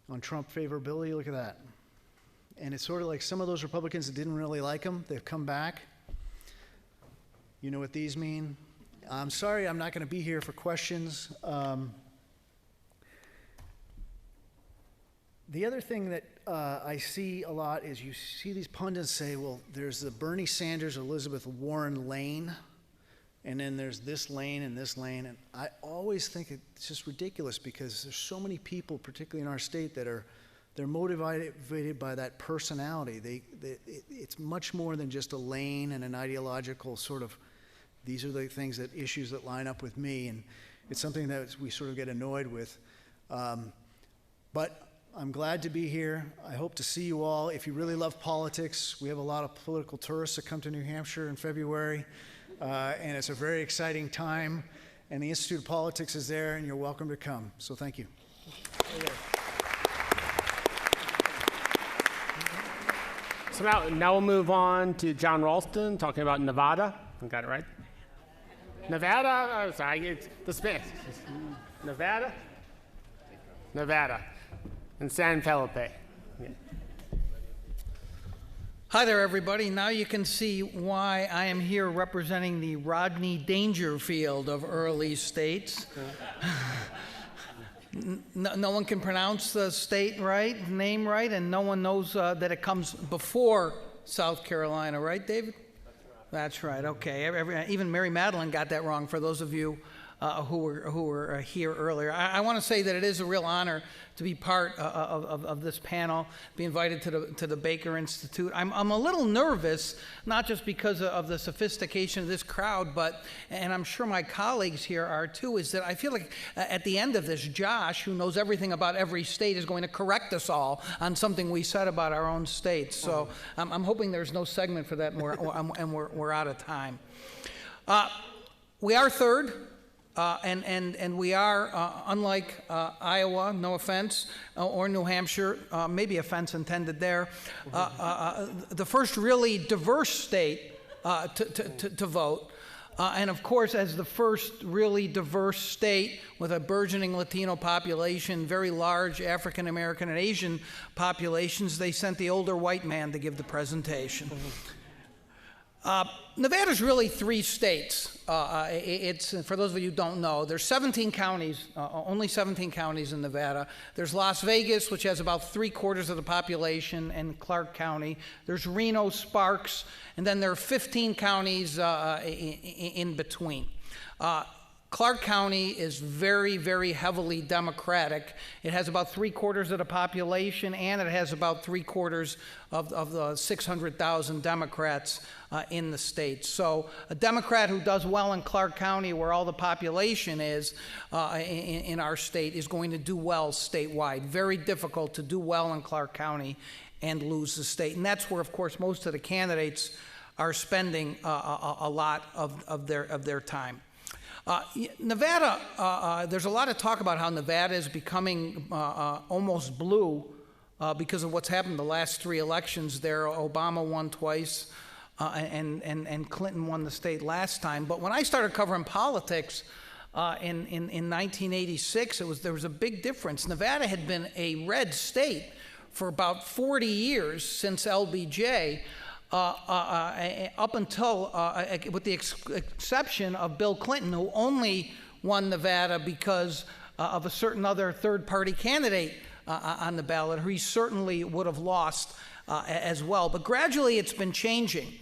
Speaker 4: on Trump favorability, look at that. And it's sort of like some of those Republicans that didn't really like him, they've come back. You know what these mean? I'm sorry I'm not going to be here for questions. The other thing that I see a lot is you see these pundits say, well, there's the Bernie Sanders, Elizabeth Warren lane, and then there's this lane and this lane. And I always think it's just ridiculous because there's so many people, particularly in our state, that they're motivated by that personality. It's much more than just a lane and an ideological sort of, these are the issues that line up with me, and it's something that we sort of get annoyed with. But I'm glad to be here. I hope to see you all. If you really love politics, we have a lot of political tourists that come to New Hampshire in February, and it's a very exciting time, and the Institute of Politics is there, and you're welcome to come. So thank you.
Speaker 1: So now we'll move on to John Ralston talking about Nevada. I got it right? Nevada? Oh, sorry, it's the Smith. Nevada? Nevada. And San Felipe. Yeah.
Speaker 5: Hi there, everybody. Now you can see why I am here representing the Rodney Dangerfield of early states. no one can pronounce the state right, name right, and no one knows that it comes before South Carolina, right, David? That's right. Okay. Even Mary Madeline got that wrong. For those of you who were here earlier, I want to say that it is a real honor to be part of this panel, be invited to the Baker Institute. I'm a little nervous, not just because of the sophistication of this crowd, and I'm sure my colleagues here are too, is that I feel like at the end of this, Josh, who knows everything about every state, is going to correct us all on something we said about our own states. So I'm hoping there's no segment for that, and we're out of time. We are third. And we are, unlike Iowa, no offense, or New Hampshire, maybe offense intended there, the first really diverse state to vote. And of course, as the first really diverse state with a burgeoning Latino population, very large African American and Asian populations, they sent the older white man to give the presentation. Nevada's really three states. It's, for those of you who don't know, there's 17 counties, only 17 counties in Nevada. There's Las Vegas, which has about 3/4 of the population, and Clark County. There's Reno, Sparks, and then there are 15 counties in between. Clark County is very, very heavily Democratic. It has about 3/4 of the population, and it has about 3/4 of the 600,000 Democrats in the state. So a Democrat who does well in Clark County, where all the population is in our state, is going to do well statewide. Very difficult to do well in Clark County and lose the state. And that's where, of course, most of the candidates are spending a lot of their time. Nevada, there's a lot of talk about how Nevada is becoming almost blue because of what's happened the last 3 elections there. Obama won twice, and Clinton won the state last time. But when I started covering politics in 1986, there was a big difference. Nevada had been a red state for about 40 years since LBJ. Up until, with the exception of Bill Clinton, who only won Nevada because of a certain other third-party candidate on the ballot, who he certainly would have lost as well. But gradually it's been changing.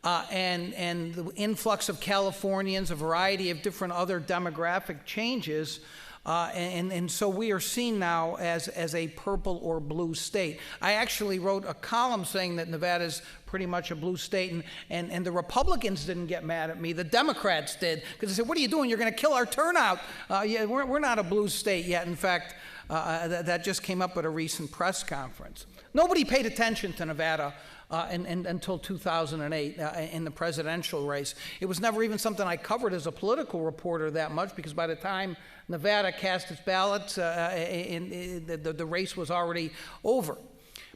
Speaker 5: And the influx of Californians, a variety of different other demographic changes, and so we are seen now as a purple or blue state. I actually wrote a column saying that Nevada is pretty much a blue state, and the Republicans didn't get mad at me. The Democrats did, because they said, "What are you doing? You're going to kill our turnout." Yeah, we're not a blue state yet. In fact, that just came up at a recent press conference. Nobody paid attention to Nevada until 2008 in the presidential race. It was never even something I covered as a political reporter that much, because by the time Nevada cast its ballots, the race was already over.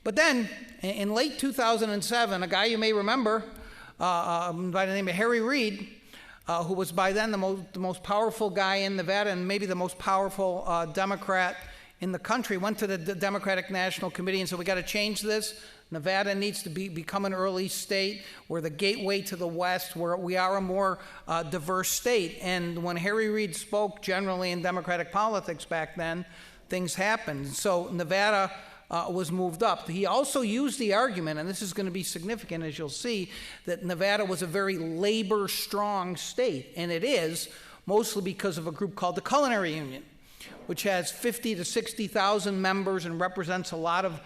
Speaker 5: But then, in late 2007, a guy you may remember by the name of Harry Reid, who was by then the most powerful guy in Nevada and maybe the most powerful Democrat in the country, went to the Democratic National Committee and said, "We got to change this. Nevada needs to become an early state. We're the gateway to the West. We are a more diverse state." And when Harry Reid spoke generally in Democratic politics back then, things happened. So Nevada was moved up. He also used the argument, and this is going to be significant as you'll see, that Nevada was a very labor-strong state. And it is, mostly because of a group called the Culinary Union, which has 50 to 60,000 members and represents a lot of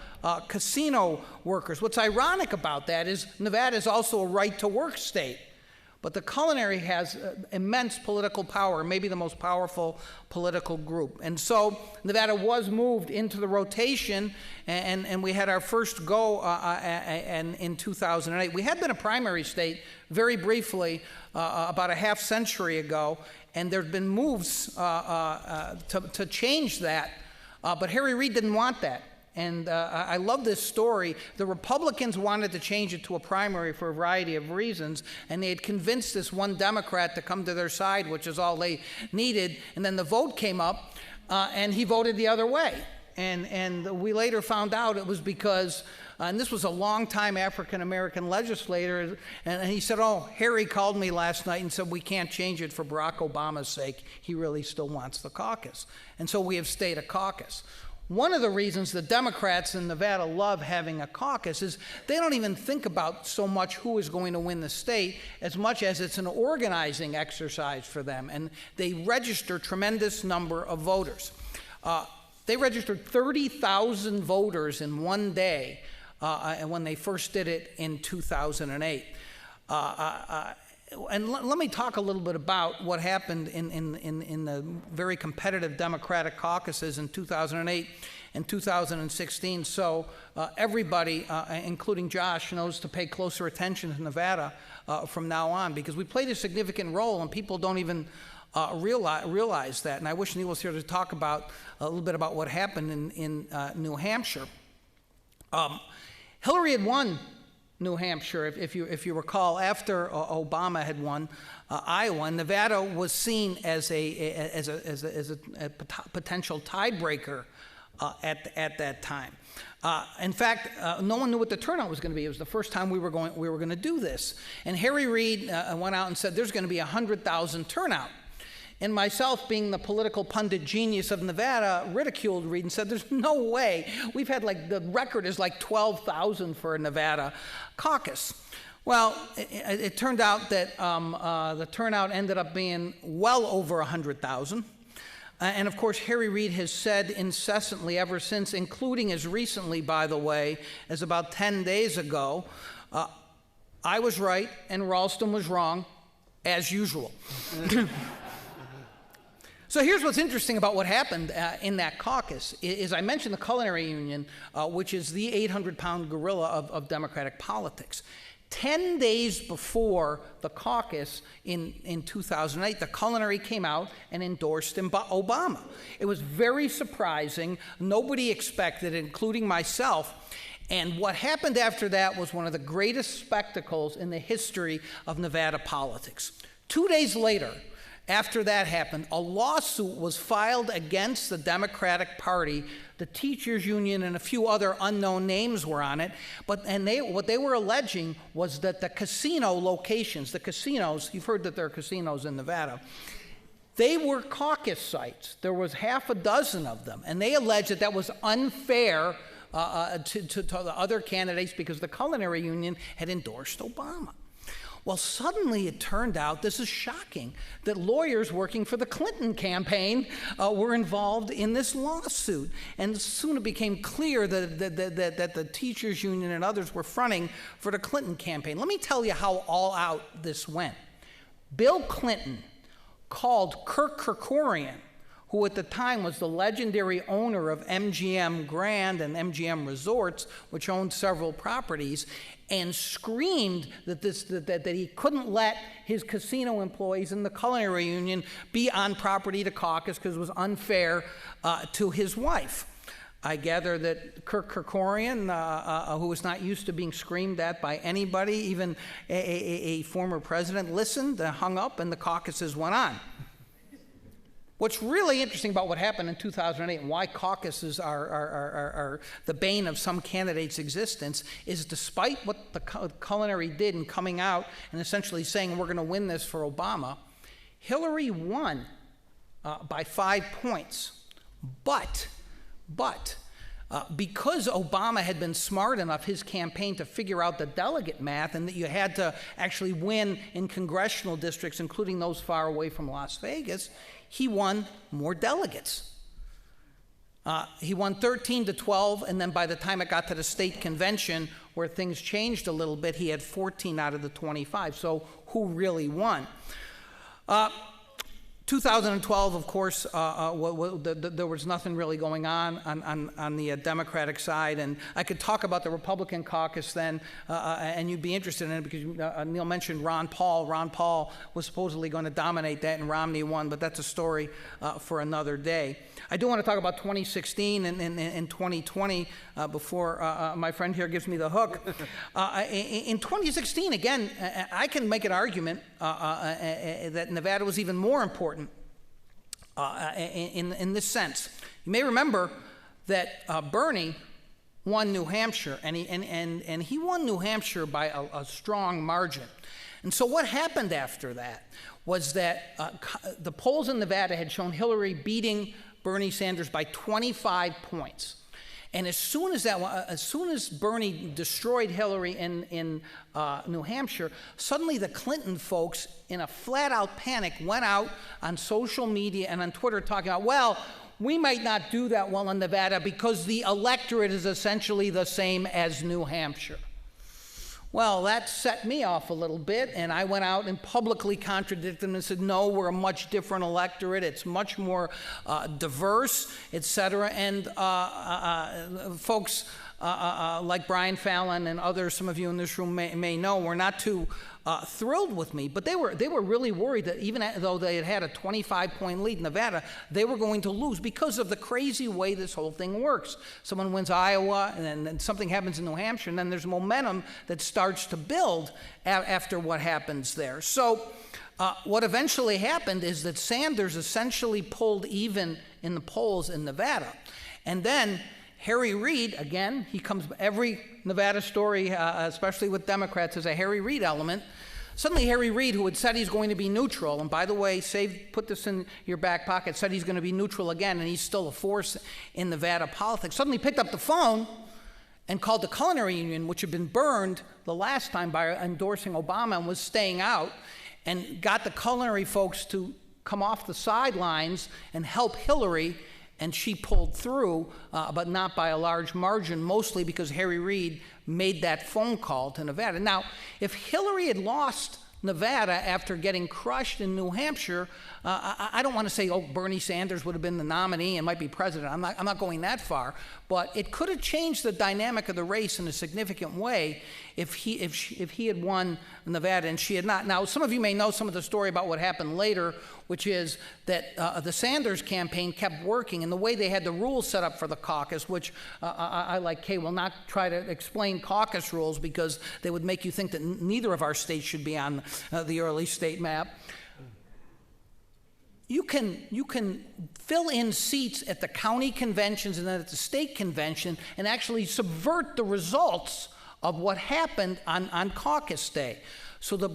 Speaker 5: casino workers. What's ironic about that is Nevada is also a right-to-work state, but the Culinary has immense political power, maybe the most powerful political group. And so Nevada was moved into the rotation, and we had our first go in 2008. We had been a primary state very briefly about a half century ago, and there have been moves to change that, but Harry Reid didn't want that. And I love this story. The Republicans wanted to change it to a primary for a variety of reasons, and they had convinced this one Democrat to come to their side, which is all they needed. And then the vote came up, and he voted the other way. And we later found out it was because and this was a long-time African-American legislator, and he said, oh, Harry called me last night and said we can't change it for Barack Obama's sake. He really still wants the caucus. And so we have stayed a caucus. One of the reasons the Democrats in Nevada love having a caucus is they don't even think about so much who is going to win the state as much as it's an organizing exercise for them, and they register tremendous number of voters. They registered 30,000 voters in one day when they first did it in 2008. And let me talk a little bit about what happened in the very competitive Democratic caucuses in 2008 and 2016. So everybody, including Josh, knows to pay closer attention to Nevada from now on, because we played a significant role and people don't even realize that. And I wish Neil was here to talk about a little bit about what happened in New Hampshire. Hillary had won New Hampshire, if you recall, after Obama had won Iowa. Nevada was seen as a potential tiebreaker at that time. In fact, no one knew what the turnout was going to be. It was the first time we were going to do this. And Harry Reid went out and said there's going to be 100,000 turnout. And myself, being the political pundit genius of Nevada, ridiculed Reid and said, there's no way. We've had the record is 12,000 for a Nevada caucus. Well, it turned out that the turnout ended up being well over 100,000. And of course, Harry Reid has said incessantly ever since, including as recently, by the way, as about 10 days ago, I was right and Ralston was wrong, as usual. So here's what's interesting about what happened in that caucus. Is I mentioned the Culinary Union, which is the 800-pound gorilla of Democratic politics. 10 days before the caucus in 2008, the Culinary came out and endorsed Obama. It was very surprising. Nobody expected it, including myself. And what happened after that was one of the greatest spectacles in the history of Nevada politics. 2 days later, after that happened, a lawsuit was filed against the Democratic Party. The teachers union and a few other unknown names were on it. What they were alleging was that the casino locations, the casinos, you've heard that there are casinos in Nevada, they were caucus sites. There was half a dozen of them. And they alleged that was unfair to the other candidates because the Culinary Union had endorsed Obama. Well, suddenly it turned out, this is shocking, that lawyers working for the Clinton campaign were involved in this lawsuit. And soon it became clear that the teachers union and others were fronting for the Clinton campaign. Let me tell you how all out this went. Bill Clinton called Kirk Kerkorian, who at the time was the legendary owner of MGM Grand and MGM Resorts, which owned several properties, and screamed that he couldn't let his casino employees in the Culinary Union be on property to caucus because it was unfair to his wife. I gather that Kirk Kerkorian, who was not used to being screamed at by anybody, even a former president, listened, hung up, and the caucuses went on. What's really interesting about what happened in 2008 and why caucuses are the bane of some candidates' existence is despite what the Culinary did in coming out and essentially saying we're going to win this for Obama, Hillary won by 5 points. But because Obama had been smart enough, his campaign, to figure out the delegate math and that you had to actually win in congressional districts, including those far away from Las Vegas, he won more delegates. He won 13 to 12, and then by the time it got to the state convention, where things changed a little bit, he had 14 out of the 25. So who really won? 2012, of course, there was nothing really going on the Democratic side, and I could talk about the Republican caucus then, and you'd be interested in it because Neil mentioned Ron Paul. Ron Paul was supposedly going to dominate that, and Romney won, but that's a story for another day. I do want to talk about 2016 and 2020 before my friend here gives me the hook. In 2016, again, I can make an argument that Nevada was even more important in this sense. You may remember that Bernie won New Hampshire, and he won New Hampshire by a strong margin. And so what happened after that was that the polls in Nevada had shown Hillary beating Bernie Sanders by 25 points. And as soon as Bernie destroyed Hillary in New Hampshire, suddenly the Clinton folks, in a flat-out panic, went out on social media and on Twitter talking about, well, we might not do that well in Nevada because the electorate is essentially the same as New Hampshire. Well, that set me off a little bit, and I went out and publicly contradicted them and said, no, we're a much different electorate. It's much more diverse, et cetera. And folks like Brian Fallon and others, some of you in this room may know, were not too thrilled with me, but they were really worried that even though they had a 25-point lead in Nevada, they were going to lose because of the crazy way this whole thing works. Someone wins Iowa, and then something happens in New Hampshire, and then there's momentum that starts to build after what happens there. So what eventually happened is that Sanders essentially pulled even in the polls in Nevada. And then Harry Reid, again, he comes, every Nevada story, especially with Democrats, has a Harry Reid element. Suddenly Harry Reid, who had said he's going to be neutral, and by the way, put this in your back pocket, said he's going to be neutral again, and he's still a force in Nevada politics, suddenly picked up the phone and called the culinary union, which had been burned the last time by endorsing Obama and was staying out, and got the culinary folks to come off the sidelines and help Hillary. And she pulled through, but not by a large margin, mostly because Harry Reid made that phone call to Nevada. Now, if Hillary had lost Nevada after getting crushed in New Hampshire, I don't want to say, oh, Bernie Sanders would have been the nominee and might be president. I'm not going that far. But it could have changed the dynamic of the race in a significant way if he had won Nevada and she had not. Now, some of you may know some of the story about what happened later, which is that the Sanders campaign kept working, and the way they had the rules set up for the caucus, which I, like Kay, will not try to explain caucus rules because they would make you think that neither of our states should be on the early state map. You can fill in seats at the county conventions and then at the state convention and actually subvert the results of what happened on caucus day. So the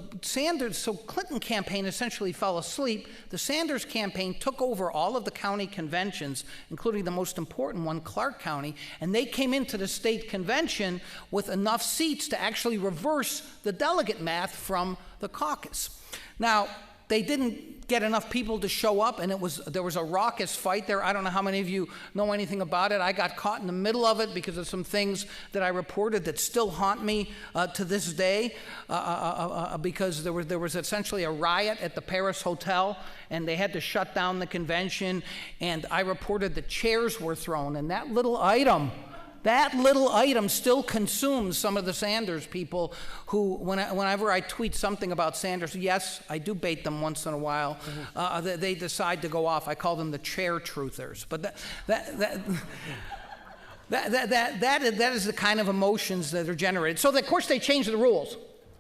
Speaker 5: Clinton campaign essentially fell asleep. The Sanders campaign took over all of the county conventions, including the most important one, Clark County, and they came into the state convention with enough seats to actually reverse the delegate math from the caucus. Now, they didn't get enough people to show up, and there was a raucous fight there. I don't know how many of you know anything about it. I got caught in the middle of it because of some things that I reported that still haunt me to this day, because there was essentially a riot at the Paris Hotel, and they had to shut down the convention, and I reported that chairs were thrown, and that little item still consumes some of the Sanders people who, whenever I tweet something about Sanders, yes, I do bait them once in a while, they decide to go off. I call them the chair truthers. But that is the kind of emotions that are generated. So, of course, they changed the rules.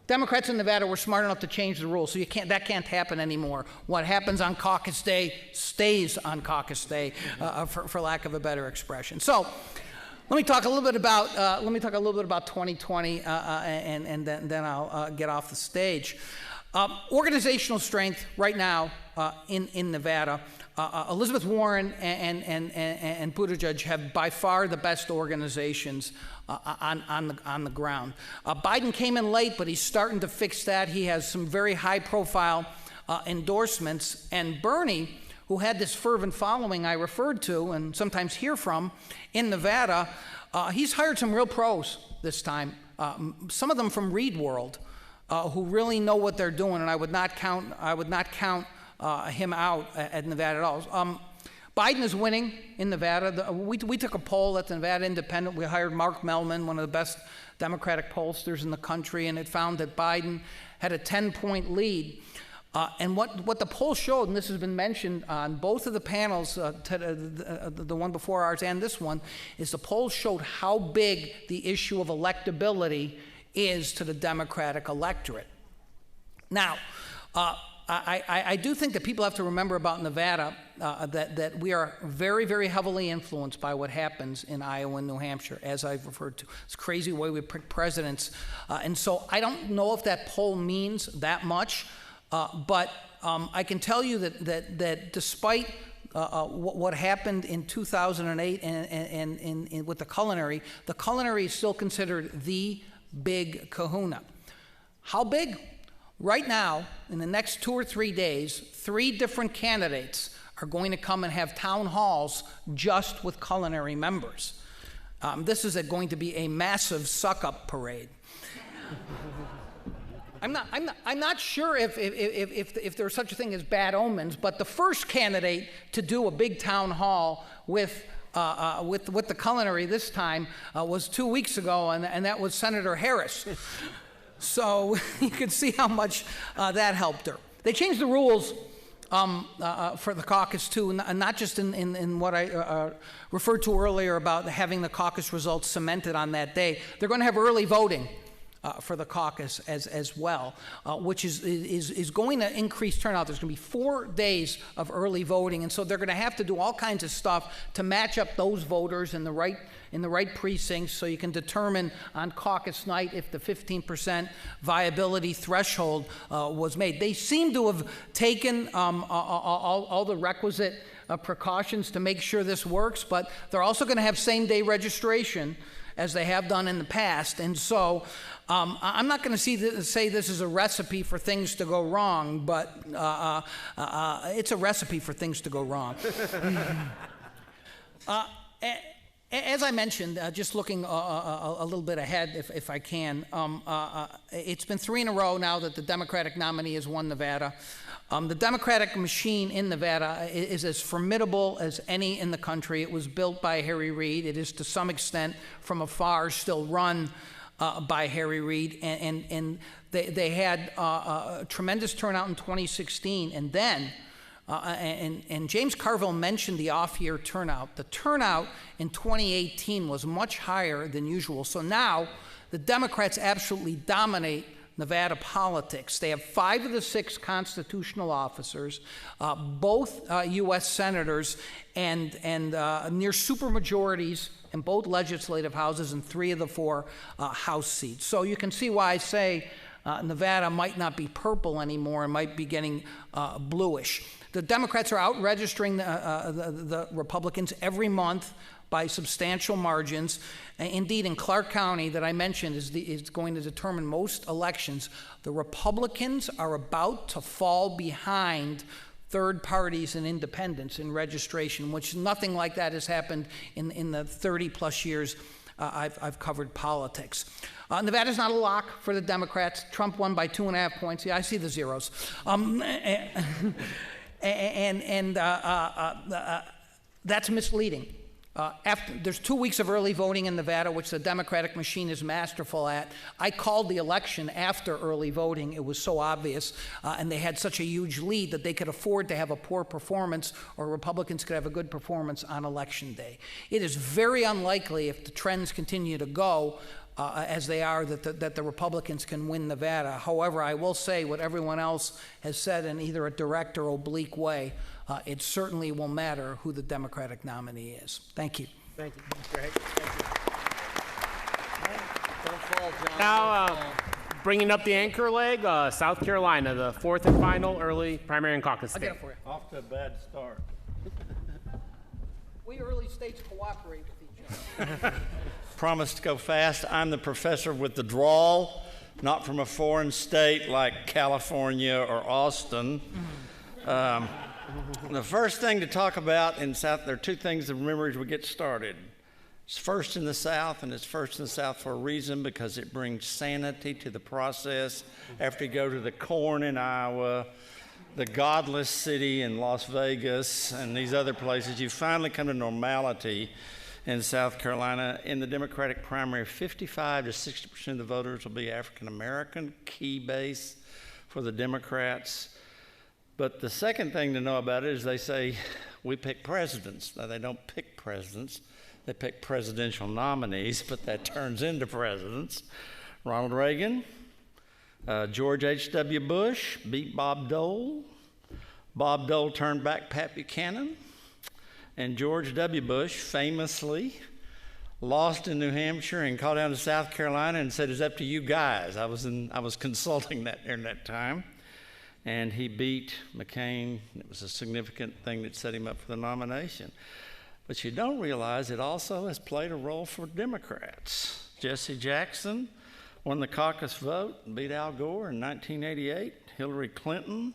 Speaker 5: Democrats in Nevada were smart enough to change the rules, so that can't happen anymore. What happens on caucus day stays on caucus day, for lack of a better expression. So, let me talk a little bit about 2020, and then I'll get off the stage. Organizational strength right now in Nevada. Elizabeth Warren and Buttigieg have by far the best organizations on the ground. Biden came in late, but he's starting to fix that. He has some very high-profile endorsements, and Bernie, who had this fervent following I referred to and sometimes hear from in Nevada, he's hired some real pros this time, some of them from Reid World, who really know what they're doing, and I would not count him out at Nevada at all. Biden is winning in Nevada. We took a poll at the Nevada Independent. We hired Mark Mellman, one of the best Democratic pollsters in the country, and it found that Biden had a 10-point lead. And what the poll showed, and this has been mentioned on both of the panels, the one before ours and this one, is the poll showed how big the issue of electability is to the Democratic electorate. Now, I do think that people have to remember about Nevada that we are very, very heavily influenced by what happens in Iowa and New Hampshire, as I've referred to. It's a crazy way we pick presidents. And so I don't know if that poll means that much, but I can tell you that despite what happened in 2008 and with the culinary is still considered the big kahuna. How big? Right now, in the next 2 or 3 days, 3 different candidates are going to come and have town halls just with culinary members. This is going to be a massive suck-up parade. I'm not sure if there's such a thing as bad omens, but the first candidate to do a big town hall with the culinary this time was 2 weeks ago, and that was Senator Harris. So you can see how much that helped her. They changed the rules for the caucus too, not just in what I referred to earlier about having the caucus results cemented on that day. They're going to have early voting for the caucus as well, which is going to increase turnout. There's going to be 4 days of early voting, and so they're going to have to do all kinds of stuff to match up those voters in the right precincts, so you can determine on caucus night if the 15% viability threshold was made. They seem to have taken all the requisite precautions to make sure this works, but they're also going to have same-day registration, as they have done in the past. And so I'm not going to say this is a recipe for things to go wrong, but it's a recipe for things to go wrong. As I mentioned, just looking a little bit ahead, if I can, it's been 3 in a row now that the Democratic nominee has won Nevada. The Democratic machine in Nevada is as formidable as any in the country. It was built by Harry Reid. It is to some extent from afar still run by Harry Reid. And they had a tremendous turnout in 2016. And then, and James Carville mentioned the off-year turnout. The turnout in 2018 was much higher than usual. So now the Democrats absolutely dominate Nevada politics. They have 5 of the 6 constitutional officers, both U.S. senators, and near supermajorities in both legislative houses and 3 of the 4 House seats. So you can see why I say Nevada might not be purple anymore and might be getting bluish. The Democrats are out registering the Republicans every month by substantial margins. Indeed, in Clark County, that I mentioned, is going to determine most elections. The Republicans are about to fall behind third parties and independents in registration, which nothing like that has happened in the 30-plus years I've covered politics. Nevada's not a lock for the Democrats. Trump won by 2.5 points. Yeah, I see the zeros. That's misleading. There's 2 weeks of early voting in Nevada, which the Democratic machine is masterful at. I called the election after early voting. It was so obvious, and they had such a huge lead that they could afford to have a poor performance, or Republicans could have a good performance on Election Day. It is very unlikely, if the trends continue to go as they are, that the Republicans can win Nevada. However, I will say what everyone else has said in either a direct or oblique way. It certainly will matter who the Democratic nominee is. Thank you.
Speaker 1: Thank you. Great. Thank you.
Speaker 6: Don't fall, John.
Speaker 1: Now, bringing up the anchor leg, South Carolina, the 4th and final early primary and caucus state.
Speaker 5: I'll get it for you.
Speaker 6: Off to a bad start.
Speaker 5: We early states cooperate with each other.
Speaker 6: Promise to go fast. I'm the professor with the drawl, not from a foreign state like California or Austin. The first thing to talk about in South, there are 2 things to remember as we get started. It's first in the South, and it's first in the South for a reason, because it brings sanity to the process. After you go to the corn in Iowa, the godless city in Las Vegas, and these other places, you finally come to normality in South Carolina. In the Democratic primary, 55 to 60% of the voters will be African American, key base for the Democrats. But the second thing to know about it is they say we pick presidents. Now, they don't pick presidents. They pick presidential nominees, but that turns into presidents. Ronald Reagan, George H.W. Bush beat Bob Dole. Bob Dole turned back Pat Buchanan. And George W. Bush famously lost in New Hampshire and called down to South Carolina and said, "It's up to you guys." I was consulting that during that time. And he beat McCain. It was a significant thing that set him up for the nomination. But you don't realize it also has played a role for Democrats. Jesse Jackson won the caucus vote and beat Al Gore in 1988. Hillary Clinton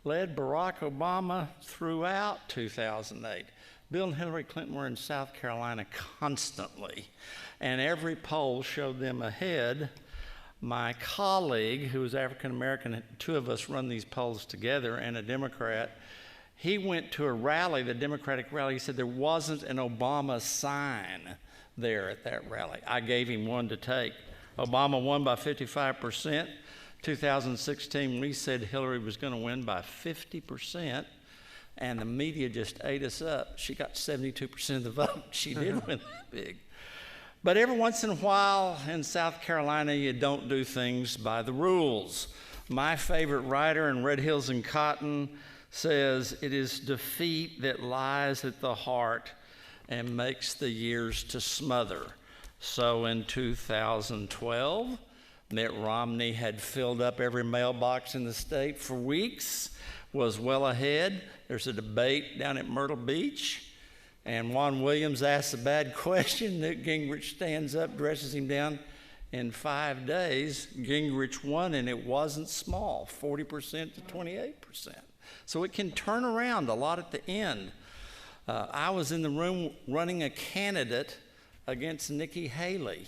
Speaker 6: led Barack Obama throughout 2008. Bill and Hillary Clinton were in South Carolina constantly, and every poll showed them ahead. My colleague, who was African American, two of us run these polls together, and a Democrat, he went to a rally, the Democratic rally. He said there wasn't an Obama sign there at that rally. I gave him one to take. Obama won by 55%. 2016, we said Hillary was going to win by 50%, and the media just ate us up. She got 72% of the vote. She did win that big. But every once in a while in South Carolina, you don't do things by the rules. My favorite writer in Red Hills and Cotton says, "It is defeat that lies at the heart and makes the years to smother." So in 2012, Mitt Romney had filled up every mailbox in the state for weeks, was well ahead. There's a debate down at Myrtle Beach, and Juan Williams asks a bad question. Newt Gingrich stands up, dresses him down. In 5 days, Gingrich won, and it wasn't small, 40% to 28%. So it can turn around a lot at the end. I was in the room running a candidate against Nikki Haley.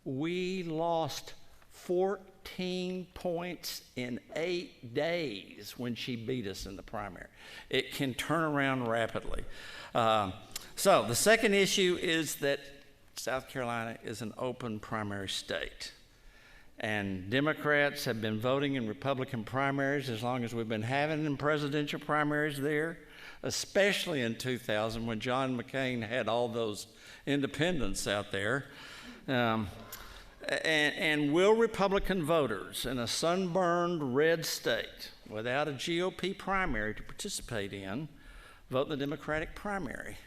Speaker 6: We lost 14 points in 8 days when she beat us in the primary. It can turn around rapidly. So the second issue is that South Carolina is an open primary state. And Democrats have been voting in Republican primaries as long as we've been having them presidential primaries there, especially in 2000 when John McCain had all those independents out there. And will Republican voters in a sunburned red state without a GOP primary to participate in vote in the Democratic primary?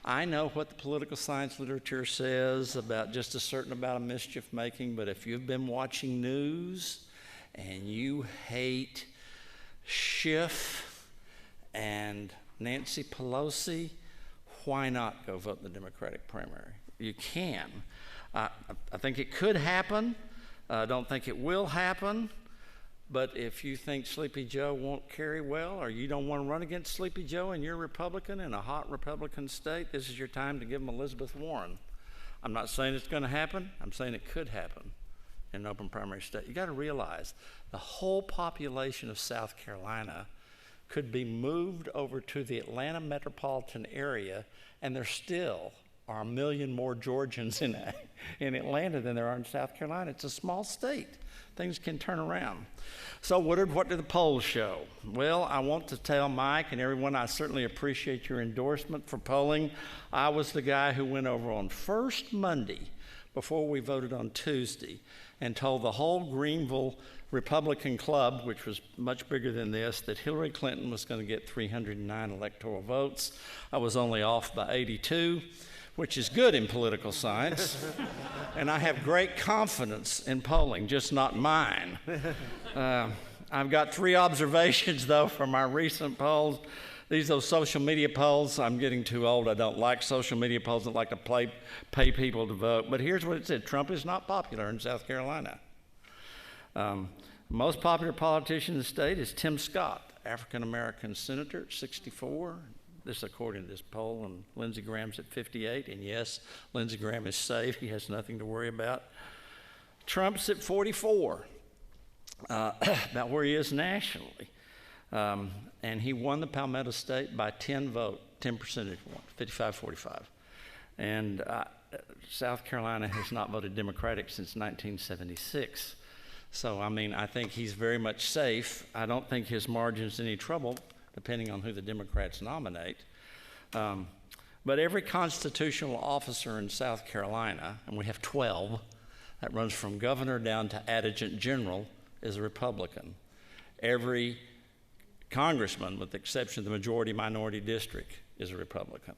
Speaker 6: I know what the political science literature says about just a certain amount of mischief making, but if you've been watching news and you hate Schiff and Nancy Pelosi, why not go vote in the Democratic primary? You can. I think it could happen. I don't think it will happen. But if you think Sleepy Joe won't carry well, or you don't want to run against Sleepy Joe and you're a Republican in a hot Republican state, this is your time to give them Elizabeth Warren. I'm not saying it's going to happen. I'm saying it could happen in an open primary state. You got to realize the whole population of South Carolina could be moved over to the Atlanta metropolitan area, and there still are 1 million more Georgians in Atlanta than there are in South Carolina. It's a small state. Things can turn around. So Woodard, what do the polls show? Well, I want to tell Mike and everyone, I certainly appreciate your endorsement for polling. I was the guy who went over on first Monday before we voted on Tuesday and told the whole Greenville Republican Club, which was much bigger than this, that Hillary Clinton was going to get 309 electoral votes. I was only off by 82. Which is good in political science, and I have great confidence in polling, just not mine. I've got 3 observations, though, from our recent polls. Those social media polls, I'm getting too old. I don't like social media polls. I don't like to pay people to vote. But here's what it said. Trump is not popular in South Carolina. Most popular politician in the state is Tim Scott, African-American senator, 64. This according to this poll, and Lindsey Graham's at 58, and yes, Lindsey Graham is safe. He has nothing to worry about. Trump's at 44, about where he is nationally. And he won the Palmetto State by 10 percentage points, 55-45. And South Carolina has not voted Democratic since 1976. So, I mean, I think he's very much safe. I don't think his margin's any trouble, depending on who the Democrats nominate. But every constitutional officer in South Carolina, and we have 12, that runs from governor down to adjutant general, is a Republican. Every congressman, with the exception of the majority-minority district, is a Republican.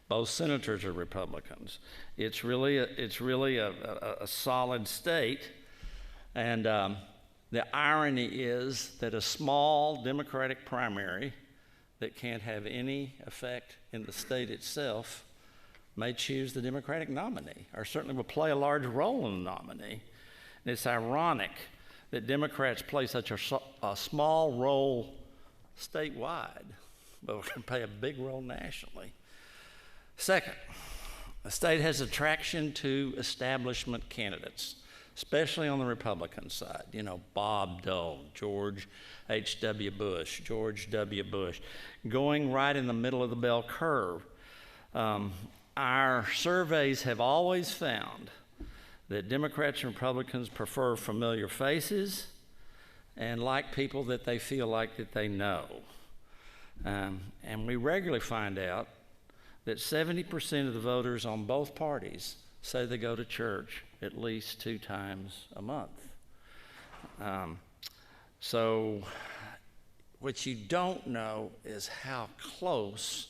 Speaker 6: Both senators are Republicans. It's really a solid state, and the irony is that a small Democratic primary that can't have any effect in the state itself may choose the Democratic nominee, or certainly will play a large role in the nominee. And it's ironic that Democrats play such a small role statewide, but can play a big role nationally. Second, the state has attraction to establishment candidates, especially on the Republican side. You know, Bob Dole, George H.W. Bush, George W. Bush, going right in the middle of the bell curve. Our surveys have always found that Democrats and Republicans prefer familiar faces and like people that they feel like that they know. And we regularly find out that 70% of the voters on both parties say they go to church at least 2 times a month. So what you don't know is how close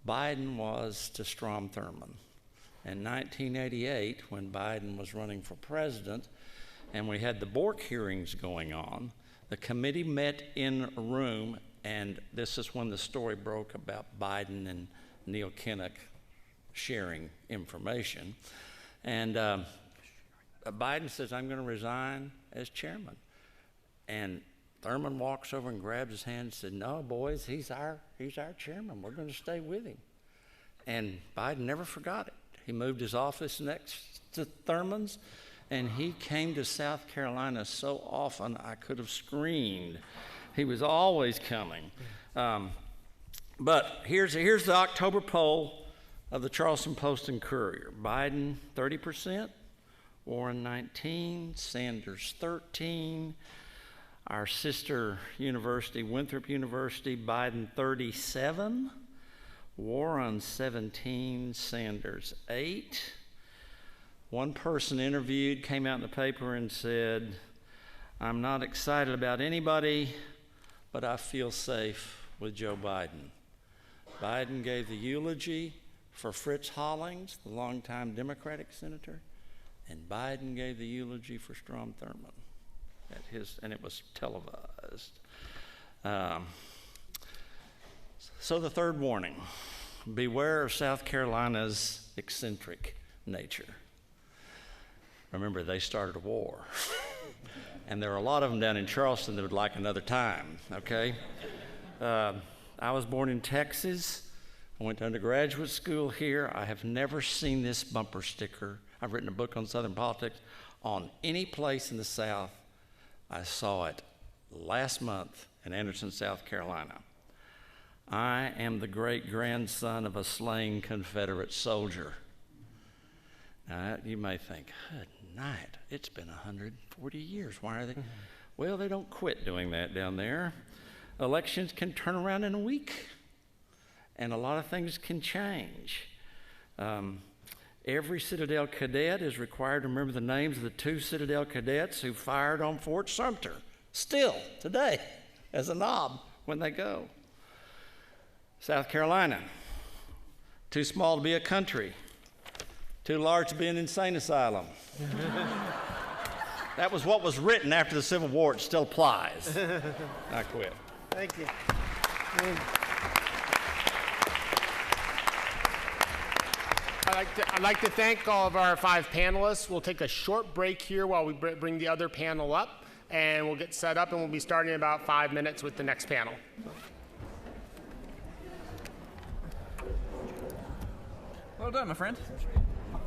Speaker 6: Biden was to Strom Thurmond. In 1988, when Biden was running for president, and we had the Bork hearings going on, the committee met in a room, and this is when the story broke about Biden and Neil Kinnock sharing information. And Biden says, I'm going to resign as chairman. And Thurmond walks over and grabs his hand and said, no, boys, he's our chairman. We're going to stay with him. And Biden never forgot it. He moved his office next to Thurmond's, and he came to South Carolina so often I could have screamed. He was always coming. But here's the October poll of the Charleston Post and Courier. Biden, 30%, Warren, 19%, Sanders, 13%. Our sister university, Winthrop University, Biden, 37%, Warren, 17%, Sanders, 8%. One person interviewed came out in the paper and said, I'm not excited about anybody, but I feel safe with Joe Biden. Biden gave the eulogy for Fritz Hollings, the longtime Democratic senator, and Biden gave the eulogy for Strom Thurmond and it was televised. So the third warning, beware of South Carolina's eccentric nature. Remember, they started a war. And there are a lot of them down in Charleston that would like another time, okay? I was born in Texas. I went to undergraduate school here. I have never seen this bumper sticker. I've written a book on Southern politics. On any place in the South, I saw it last month in Anderson, South Carolina. I am the great-grandson of a slain Confederate soldier. Now, you may think, good night, it's been 140 years. Why are they? Well, they don't quit doing that down there. Elections can turn around in a week, and a lot of things can change. Every Citadel cadet is required to remember the names of the 2 Citadel cadets who fired on Fort Sumter, still today, as a knob when they go. South Carolina, too small to be a country, too large to be an insane asylum. That was what was written after the Civil War. It still applies. I quit.
Speaker 1: Thank you. I'd like to thank all of our 5 panelists. We'll take a short break here while we bring the other panel up, and we'll get set up, and we'll be starting in about 5 minutes with the next panel.
Speaker 2: Well done, my friend.